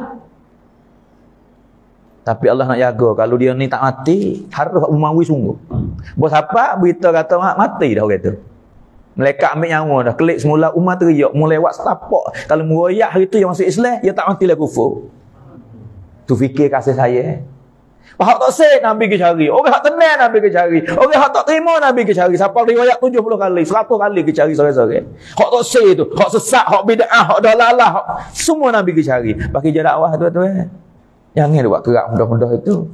Tapi Allah nak jaga. Kalau dia ni tak mati, harus umawi sungguh. Bos apa berita kata mati dah orang tu. Malaikat ambil nyawa dah. Kelik semula umat teriak. Mulai buat setapak. Kalau meroyak hari tu yang masuk Islam, dia tak mati lah kufur. Tu fikir kasih saya. Hak tak sah Nabi ke cari. Orang hak tenang Nabi ke cari. Orang hak tak terima Nabi ke cari. Siapa riwayat 70 kali, 100 kali ke cari sore-sore. Hak tak sah tu. Hak sesat, hak bid'ah, hak dalalah. Semua Nabi ke cari. Pakai je dakwah tu. Jangan dia buat kerak mudah-mudah itu.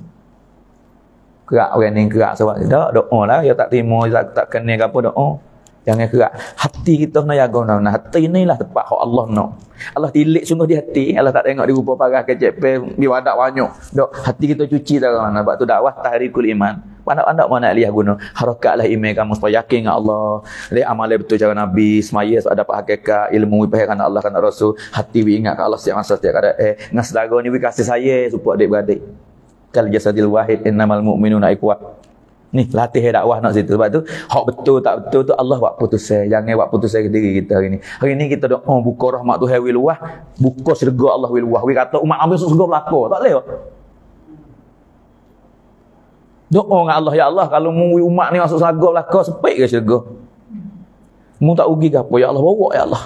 Kerak orang ni kerak sebab tak. Doa lah. Dia tak terima, dia tak kenal ke apa doa. Jangan kerak. Hati kita nak jaga. Hati ni lah tempat hak Allah nak. Allah tilik sungguh di hati. Allah tak tengok di rupa parah kecep. Di wadak banyak. Dok, hati kita cuci tak mana. Sebab tu dakwah tahrikul iman. Pandai-pandai mana lihat guna. Harakatlah iman kamu supaya yakin dengan Allah. Lihat amalnya betul cara Nabi. Semaya dapat hakikat. Ilmu wipahkan Allah kan Rasul. Hati ingat ke Allah setiap masa setiap keadaan. Dengan saudara ni kasih saya supaya adik-beradik. Kal jasadil wahid innamal mu'minuna ikhwah. Ni latih dakwah nak situ. Sebab tu hak betul tak betul tu Allah buat putusan. Jangan buat putusan ke diri kita hari ni. Hari ni kita doa buka rahmat Tuhan wi luah, buka syurga Allah wi luah. Wi kata umat ambil syurga belaka. Tak boleh. Doa dengan Allah, ya Allah kalau mu umat ni masuk syurga belaka, sepik ke syurga? Mu tak rugi ke apa? Ya Allah bawa ya Allah.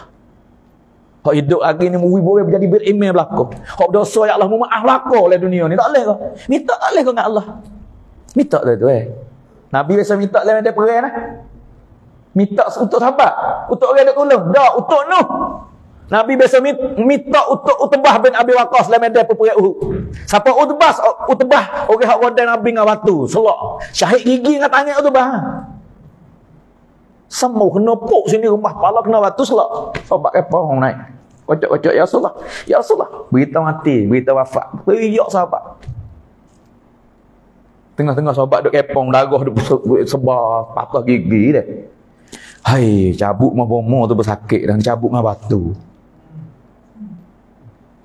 Hak hidup lagi ni mu boleh jadi beriman belaka. Hak dosa ya Allah mu maaf belaka oleh dunia ni. Tak boleh ke? Minta tak boleh ke dengan Allah? Minta tu Nabi biasa minta dalam medan perang lah. Minta untuk sahabat, untuk orang nak tolong. Dak, untuk Nuh. Nabi biasa minta untuk Utbah bin Abi Waqqas dalam medan perang Uhud. Siapa Utbah orang hak rodai Nabi dengan batu, selak. Syahid gigi dengan tangan Utbah. Semua kena puk sini rumah pala kena batu selak. Sahabat kepong naik. Kocok-kocok ya Rasulullah. Ya Rasulullah. Berita mati, berita wafat. Beriak sahabat. Tengah-tengah sahabat duk kepong, darah duk sebar, patah gigi dia. Hai, cabut mah bomo tu bersakit dan cabut dengan batu.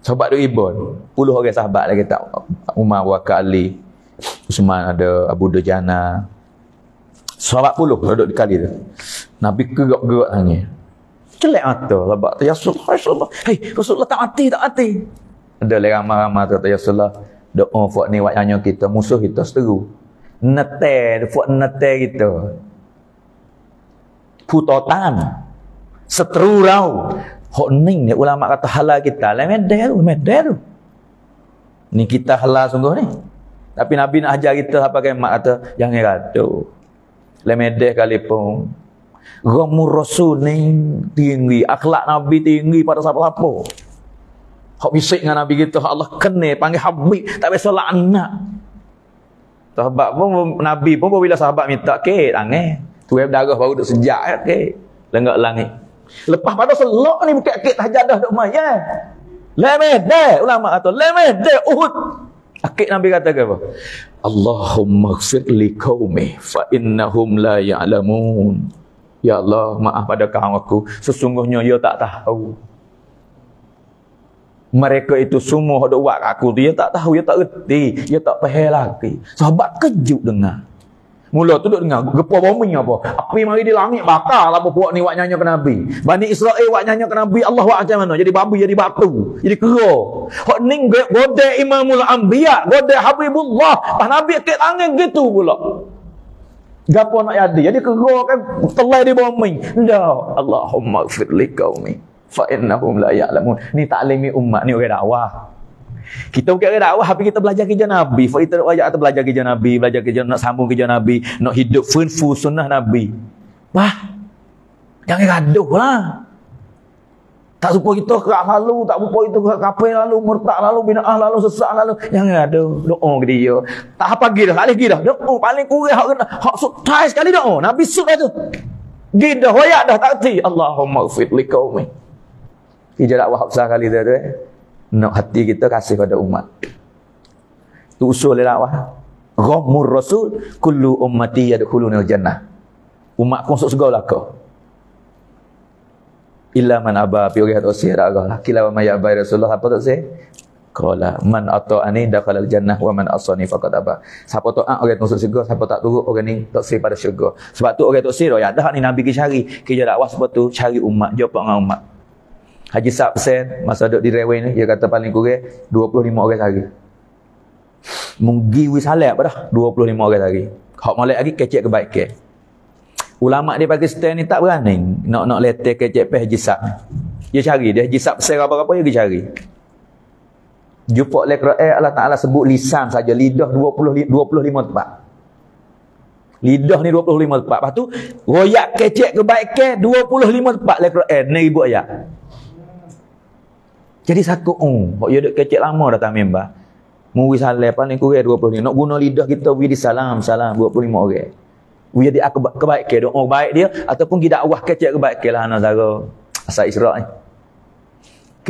Sahabat duk ribon. 10 orang sahabat lagi tak. Umar, Abu Bakar, Ali, Usman, ada Abu Dujana. Sahabat 10 duduk di kali tu. Nabi gerak-gerak tanya. Celek mata sahabat tu, ya Rasulullah. Hei, Rasulullah tak mati. Ada lagi ramai-ramai tu, ya Rasulullah. Doa buat ni waknya kita, musuh kita seteru. Nete kita. Putotan. Seteru rau. Hok ning ni ulama kata halal kita. Medel tu. Ni kita halal sungguh ni. Tapi Nabi nak ajar kita apa kan mak kata jangan gaduh. Medel kali pun. Ghamur Rasul ni tinggi, akhlak Nabi tinggi pada siapa-siapa. Hak bisik dengan Nabi kita, Allah kena panggil Habib, tak biasa laknat. Sahabat pun, Nabi pun bila sahabat minta kek, tangan. Tu darah baru duk sejak kek. Lenggak langit. Lepas pada selok ni buka kek tahjadah duk mayat. Lemedeh, ulama kata, lemedeh Uhud. Akik Nabi kata ke apa? Allahumma ighfir li qaumi fa innahum la ya'lamun. Ya Allah, maaf pada kaum aku, sesungguhnya dia tak tahu. Mereka itu semua hak buat aku tu, dia tak tahu, dia tak reti, dia tak faham lagi. Sahabat kejut dengar. Mula tu duk dengar gepa bumi apa? Api mari di langit bakar lah buat ni wak nyanyi ke Nabi. Bani Israel wak nyanyi ke Nabi, Allah wak macam mana? Jadi babi, jadi batu, jadi kera. Hak ning gode Imamul Anbiya, gode Habibullah. Pas Nabi ke tangan gitu pula. Gapo nak jadi kera kan telai di bumi. Dah, Allahumma ighfir li qaumi fa innahum la ya'lamun. Ni taklimi umat ni orang dakwah. Kita bukan orang dakwah tapi kita belajar kerja Nabi. Fa kita wajib belajar kerja Nabi, belajar kerja nak sambung kerja Nabi, nak hidup funfu sunnah Nabi. Bah. Jangan gaduh lah. Tak suka kita kerak lalu, tak suka itu kafir lalu, murtad lalu, bid'ah lalu, sesat lalu. Jangan ada doa ke dia. Tak apa lagi dah, tak lagi dah. Doa paling kurang hak sutai sekali doa. Nabi sud dah tu. Gidah hoyak dah tak reti. Allahumma ighfir li qaumi. Kerja dakwah besar kali tu nak hati kita kasih pada umat. Tu usul dakwah. Ghamur Rasul kullu ummati yadkhuluna al-jannah. Umat masuk surga kau. Illa man aba, pi orang tak usir dak lah. Kila wa may aba Rasulullah apa tak usir? Qala man ata'ani dakhala al-jannah wa man asani faqad aba. Siapa taat orang masuk syurga, siapa tak turut orang ni tak usir pada syurga. Sebab tu orang tak usir ya dah ni Nabi ke cari. Kerja dakwah sebab tu cari umat, jumpa dengan umat. Haji Sa'ab Hussein masa duduk di Rewe ni dia kata paling kurang 25 orang sehari. Munggi wi salat apa dah 25 orang sehari. Hak molek lagi kecek kebaikan. Ulama di Pakistan ni tak berani nak letak kecek pe Haji Sa'ab. Dia cari dia Haji Sa'ab Hussein apa-apa dia cari. Jumpa oleh Quran Allah Taala sebut lisan saja lidah 25 tempat. Lidah ni 25 tempat. Lepas tu royak kecek kebaikan 25 tempat oleh Quran 1000 ayat. Jadi satu hok dia duk kecek lama dah tak member. Mu salam paling kurang 25. Nak guna lidah kita beri salam 25 orang. Wi dia kebaikan doa baik dia ataupun kita dakwah kecek kebaikan lah ana cara asal Isra' ni.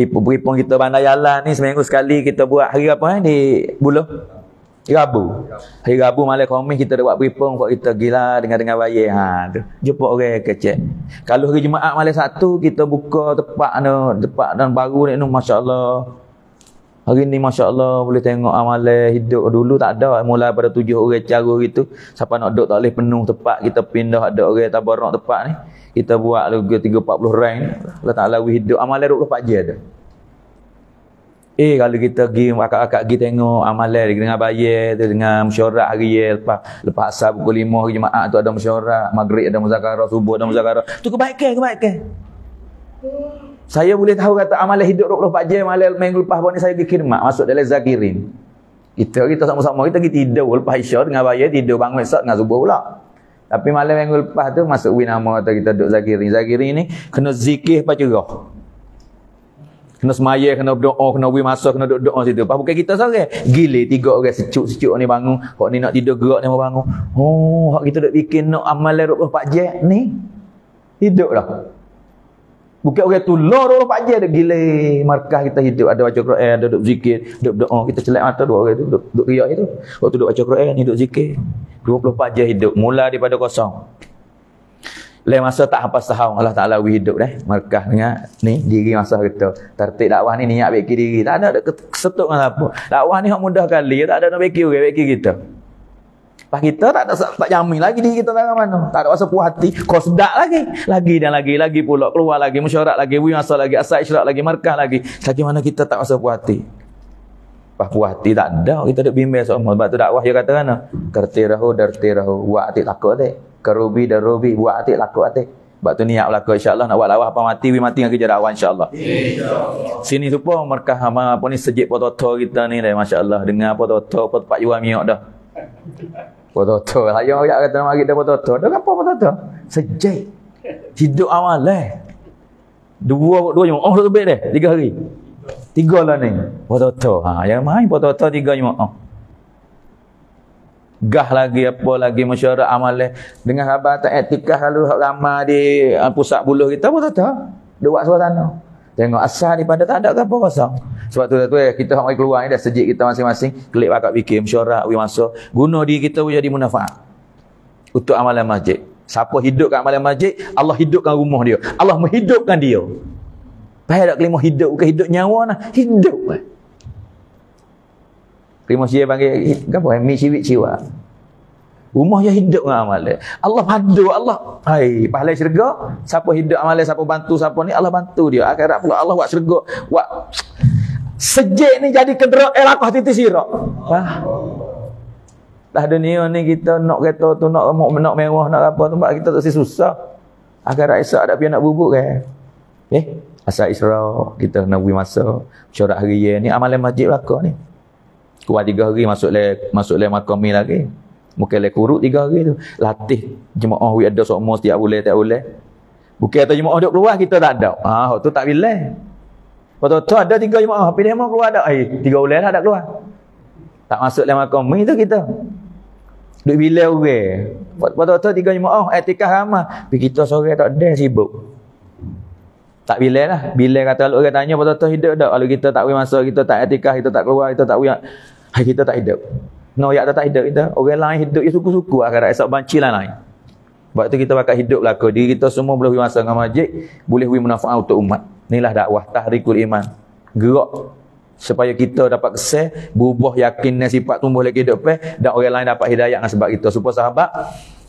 Beripun kita bandar jalan ni seminggu sekali kita buat hari apa di Buluh? Rabu. Hari Rabu malam Khamis kita buat beripun buat kita gila dengan bayar. Ha tu. Jumpa orang kecek. Kalau hari Jumaat malam Sabtu kita buka tempat dan baru ni masya-Allah. Hari ni masya-Allah boleh tengok amalan hidup dulu tak ada mula pada 7 orang cara gitu. Siapa nak duduk tak boleh penuh tempat kita pindah ada orang tabarak tempat ni. Kita buat lagi 30-40 rang. Allah Taala hidup amalan 24 jam ada. Kalau kita pergi akak-akak pergi tengok amalan dengan bayar tu dengan mesyuarat hari lepas asar pukul 5 hari Jumaat tu ada mesyuarat, maghrib ada muzakarah, subuh ada muzakarah. Tu kebaikan. Saya boleh tahu kata amalan hidup 24 jam malam minggu lepas ni saya pergi khidmat masuk dalam zakirin. Kita sama-sama kita pergi tidur lepas Isyak dengan bayar tidur bangun esok dengan subuh pula. Tapi malam minggu lepas tu masuk nama atau kita duduk zakirin. Zakirin ni kena zikir apa cerah. Kena semaya, kena berdoa, kena beri masa, kena duduk doa situ. Pas bukan kita seorang. Gila 3 orang sejuk-sejuk ni bangun. Hak ni nak tidur gerak ni mau bangun. Oh, hak kita duk bikin nak amal 24 jam ni. Hidup dah. Bukan orang tu lah 24 jam dah gila. Markah kita hidup. Ada baca Quran, ada duduk zikir, duduk doa. Kita celak mata 2 orang tu. Duduk riak itu. Waktu duduk baca Quran, duduk zikir. 24 jam hidup. Mula daripada kosong. Lain masa tak hafal sahau Allah Ta'ala hidup dah. Markah dengan ni diri masa kita. Tertib dakwah ni niat baik diri. Tak ada kesetuk dengan apa. Dakwah ni hak mudah kali. Tak ada nak baik orang baik kita. Pas kita tak jamin lagi diri kita dalam mana. Tak ada rasa puas hati. Kau sedap lagi. Lagi dan lagi pula keluar lagi mesyuarat lagi, beri masa lagi, asal isyarat lagi, markah lagi. Lagi mana kita tak rasa puas hati. Pas puas hati tak ada. Kita duk bimbang semua. Sebab tu dakwah dia kata kan. Dartirahu wa atik takut dek. Karubi dan Rubi buat hati laku hati. Sebab tu niat laku insya-Allah nak buat lawah apa mati mati dengan kerja dakwah insya-Allah. Insya-Allah. Sini tu pun markah apa ni sejik foto kita ni dah masya-Allah dengar foto apa tempat jual minyak dah. Foto saya ayat kata mari dah foto. Dah apa foto? Sejik. Hidup awal lah. Dua jam. Oh lebih dah 3 hari. 3 lah ni. Foto. Ha yang main foto 3 jam. Gah lagi apa lagi mesyuarat amal dengan sahabat tak etikah lalu ramai di pusat buluh kita pun tak duk buat suasana. Tengok asal daripada tak ada apa kosong. Sebab tu kita mari keluar ni dah sejik kita masing-masing kelik bakak fikir mesyuarat wi masa guna diri kita jadi manfaat untuk amalan masjid. Siapa hidup kat amalan masjid, Allah hidupkan rumah dia. Allah menghidupkan dia. Payah tak kelima hidup bukan hidup nyawa nah, hidup. Terima Syekh panggil apa? Mi ciwik ciwa. Rumah dia hidup dengan amal dia. Allah padu Allah. Hai, pahala syurga. Siapa hidup amal dia, siapa bantu siapa ni Allah bantu dia. Akhirat pula Allah buat syurga. Buat sejik ni jadi kendera elakah titis sirak. Wah. Dah dunia ni kita nak kereta tu nak mewah nak apa tu kita tak susah. Akhirat esok ada pian nak bubuk kan. Asal Isra kita nak beri masa syarat hari ni amalan masjid belaka ni. Kuat 3 hari masuk le makam ni lagi. Mungkin le kurut 3 hari tu. Latih jemaah wi ada semua setiap bulan tiap bulan. Bukan ada jemaah duk keluar kita tak ada. Ha tu tak bilang. Betul tu ada 3 jemaah pilih mau keluar ada. 3 bulan dah tak keluar. Tak masuk le makam ni tu kita. Duk bilang orang. Betul tu 3 jemaah etikah ramah. Tapi kita sore tak ada sibuk. Tak bilang lah. Bila kata orang tanya betul-betul hidup tak. Kalau kita tak beri masa, kita tak etikah, kita tak keluar, kita tak beri, kita tak hidup. No, ya tak hidup kita. Orang lain hidup, ya suku-suku akhirat. Esok banci lain. Sebab tu kita bakal hidup lah. Diri kita semua boleh beri masa dengan masjid, boleh beri manfaat untuk umat. Inilah dakwah tahrikul iman. Gerak supaya kita dapat kesal, berubah yakin dan sifat tumbuh lagi hidup dan orang lain dapat hidayah dengan sebab kita. Supaya sahabat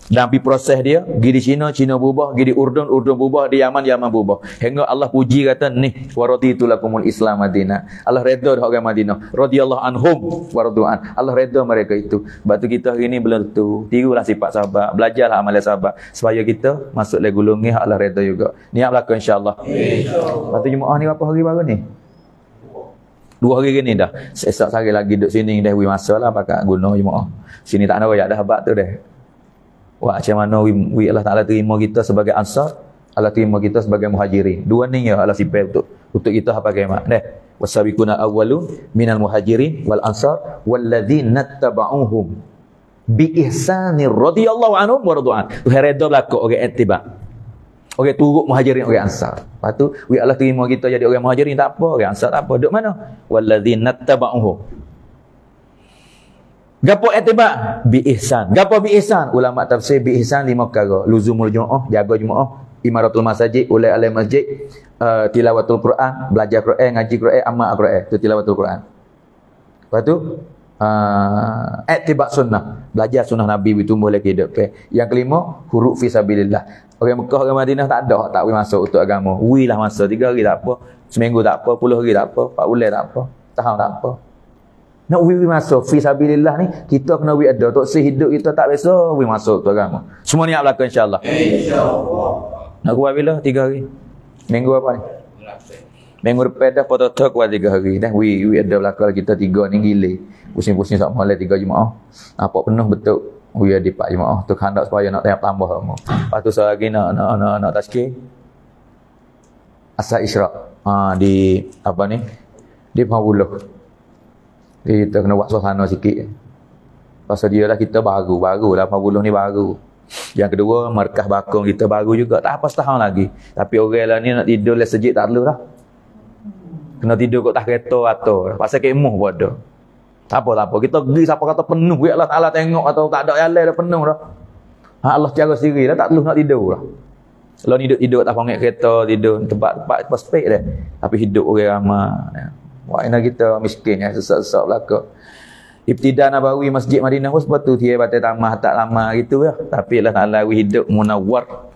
dalam proses dia, pergi di Cina berubah, pergi di Urdun berubah, di Yaman berubah. Hingga Allah puji kata, "Nih, waraditu lakumul Islam Madinah." Allah redha dah orang Madinah. Radhiyallahu anhum wa radu'an. Allah redha mereka itu. Sebab tu kita hari ni belum tu. Tirulah sifat sahabat, belajarlah amalan sahabat supaya kita masuk le golongan Allah redha juga. Niat belaka insya-Allah. Insya-Allah. Lepas tu Jumaat ni berapa hari baru ni? 2 hari ni dah. Esok sehari lagi duduk sini dah beri masa lah pakai guna Jumaat. Sini tak nak royak dah habaq tu dah. Wah, macam mana Allah Ta'ala terima kita sebagai ansar, Allah terima kita sebagai muhajirin. Dua ni ya Allah sifat untuk kita apa kemat. Wasabiquna awwalun minal muhajirin wal ansar walladzina tabauhum bi ihsanir radhiyallahu anhum wa radu'an. Tu redha belaka orang ittiba. Orang turut muhajirin orang ansar. Lepas tu Allah terima kita jadi orang muhajirin tak apa, orang ansar tak apa. Duk mana? Walladzina tabauhum. Gapo etiba bi ihsan. Gapo bi ihsan? Ulama tafsir bi ihsan 5 perkara. Luzumul jumuah, jaga jumuah, imaratul masajid, oleh alai masjid, tilawatul Quran, belajar Quran, ngaji Quran, amal Quran, itu tilawatul Quran. Lepas tu ittiba sunnah, belajar sunnah Nabi bertumbuh lagi hidup. Yang kelima, huruf fi sabilillah. Orang Mekah, orang Madinah tak ada tak boleh masuk untuk agama. Wilah masa 3 hari tak apa, seminggu tak apa, 10 hari tak apa, 4 bulan tak apa, tahun tak apa. Nak beri masuk fi sabilillah ni kita kena beri ada tok hidup kita tak biasa beri masuk tu agama. Semua niat belaka insya-Allah. Insya-Allah. Nak kuat bila 3 hari. Minggu apa ni? Minggu depan dah foto-foto kuat 3 hari dah. We ada belakang kita 3 ni gile. Pusing-pusing sak malam 3 jemaah. Apa penuh betul. We ada 4 jemaah. Tu hendak supaya nak tambah semua. Lepas tu lagi nak tazkir. Asal Isyraq. Di apa ni? Di 40. Kita kena buat suasana sikit. Pasal dia lah kita baru lah 40 ni baru. Yang kedua, markah bakong kita baru juga. Tak apa setahun lagi. Tapi orang lah ni nak tidur le sejik tak perlu lah. Kena tidur kat atas kereta atau pasal kemuh pun ada. Tak apa. Kita pergi siapa kata penuh. Ya Allah Ta'ala tengok atau tak ada jalan dah penuh dah. Allah cara sendiri dah tak perlu nak tidur lah. Kalau ni tidur atas pangkat kereta, tidur tempat spek dah. Tapi hidup orang ramai. Wah, ini kita miskin ya, sesak-sesak belakang. Ibtidah Nabawi Masjid Madinah pun sebab tu dia batal tamah tak lama gitu ya. Tapi Allah Ta'ala hidup munawwar.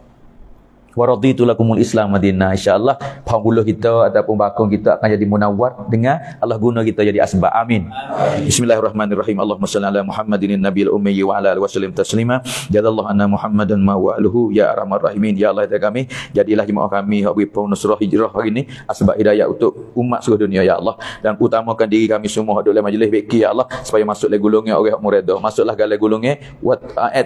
Wa raditu lakumul Islam Madinah. Insya-Allah penghulu kita ataupun bakong kita akan jadi munawwar dengan Allah guna kita jadi asbab. Amin. Bismillahirrahmanirrahim. Allahumma shalli ala Muhammadin nabiyil ummi wa ala alihi wasallam taslima. Jazallahu anna Muhammadan ma wa'aluhu ya arhamar rahimin. Ya Allah, kami jadilah jemaah kami hak nusrah hijrah hari ini asbab hidayah untuk umat seluruh dunia ya Allah, dan utamakan diri kami semua dalam majlis fikir ya Allah supaya masuklah golongan orang hak muredah, masuklah galah golongan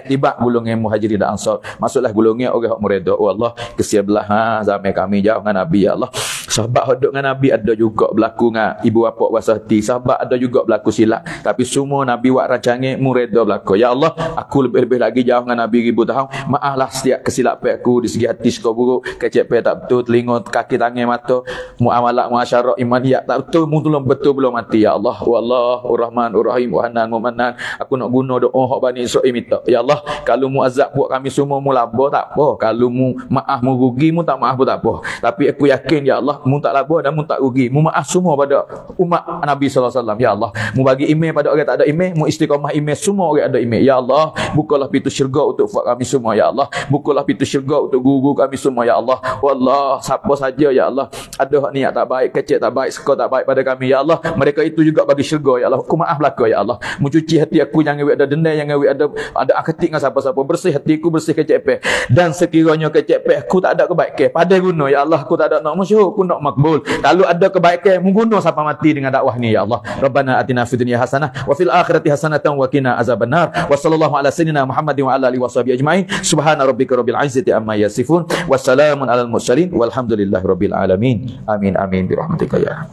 tiba golongan muhajirin dan ansar, masuklah golongan orang hak muredah. Oh Allah, kesian belah zaman kami jauh dengan Nabi ya Allah. Sahabat hidup dengan Nabi ada juga berlaku dengan ibu bapa wasah hati. Sahabat ada juga berlaku silap. Tapi semua Nabi buat rancangan mureda berlaku. Ya Allah, aku lebih-lebih lagi jauh dengan Nabi 1000 tahun. Maaflah setiap kesilapan aku di segi hati suka buruk, kecep tak betul, telinga, kaki, tangan, mata, muamalah, muasyarah, imaniyat tak betul, betul belum mati ya Allah. Wallah, Ar-Rahman, Ar-Rahim, Wa-Hanan, Mu'manan. Aku nak guna doa hak Bani Israel minta. Ya Allah, kalau mu azab buat kami semua mu laba tak apa. Kalau mu maaf mu rugi mu tak maaf pun tak apa. Tapi aku yakin ya Allah, mu tak laba dan mu tak rugi. Mu maaf semua pada umat Nabi sallallahu alaihi wasallam. Ya Allah, mu bagi email pada orang tak ada email, mu istiqamah email semua orang ada email. Ya Allah, bukalah pintu syurga untuk kami semua ya Allah. Bukalah pintu syurga untuk guru kami semua ya Allah. Wallah, siapa saja ya Allah ada niat tak baik, kecil tak baik, suka tak baik pada kami ya Allah, mereka itu juga bagi syurga ya Allah. Aku maaf belaka ya Allah. Mu cuci hati aku, jangan ada dendam, jangan ada aketik dengan siapa-siapa. Bersih hatiku, bersih kecil. Dan sekiranya kecil aku tak ada kebaikan pada guna ya Allah, aku tak ada nak masyhur, aku nak makbul. Kalau ada kebaikan mengguno sampai mati dengan dakwah ni ya Allah. Rabbana atina fid dunya hasanah wa fil akhirati hasanatan wa qina azabannar. Wa sallallahu ala sayyidina Muhammadin wa ala alihi washabihi ajmain. Subhana rabbika rabbil izzati amma yasifun. Wassalamun alal mursalin walhamdulillahi rabbil alamin. Amin amin bi rahmatika ya.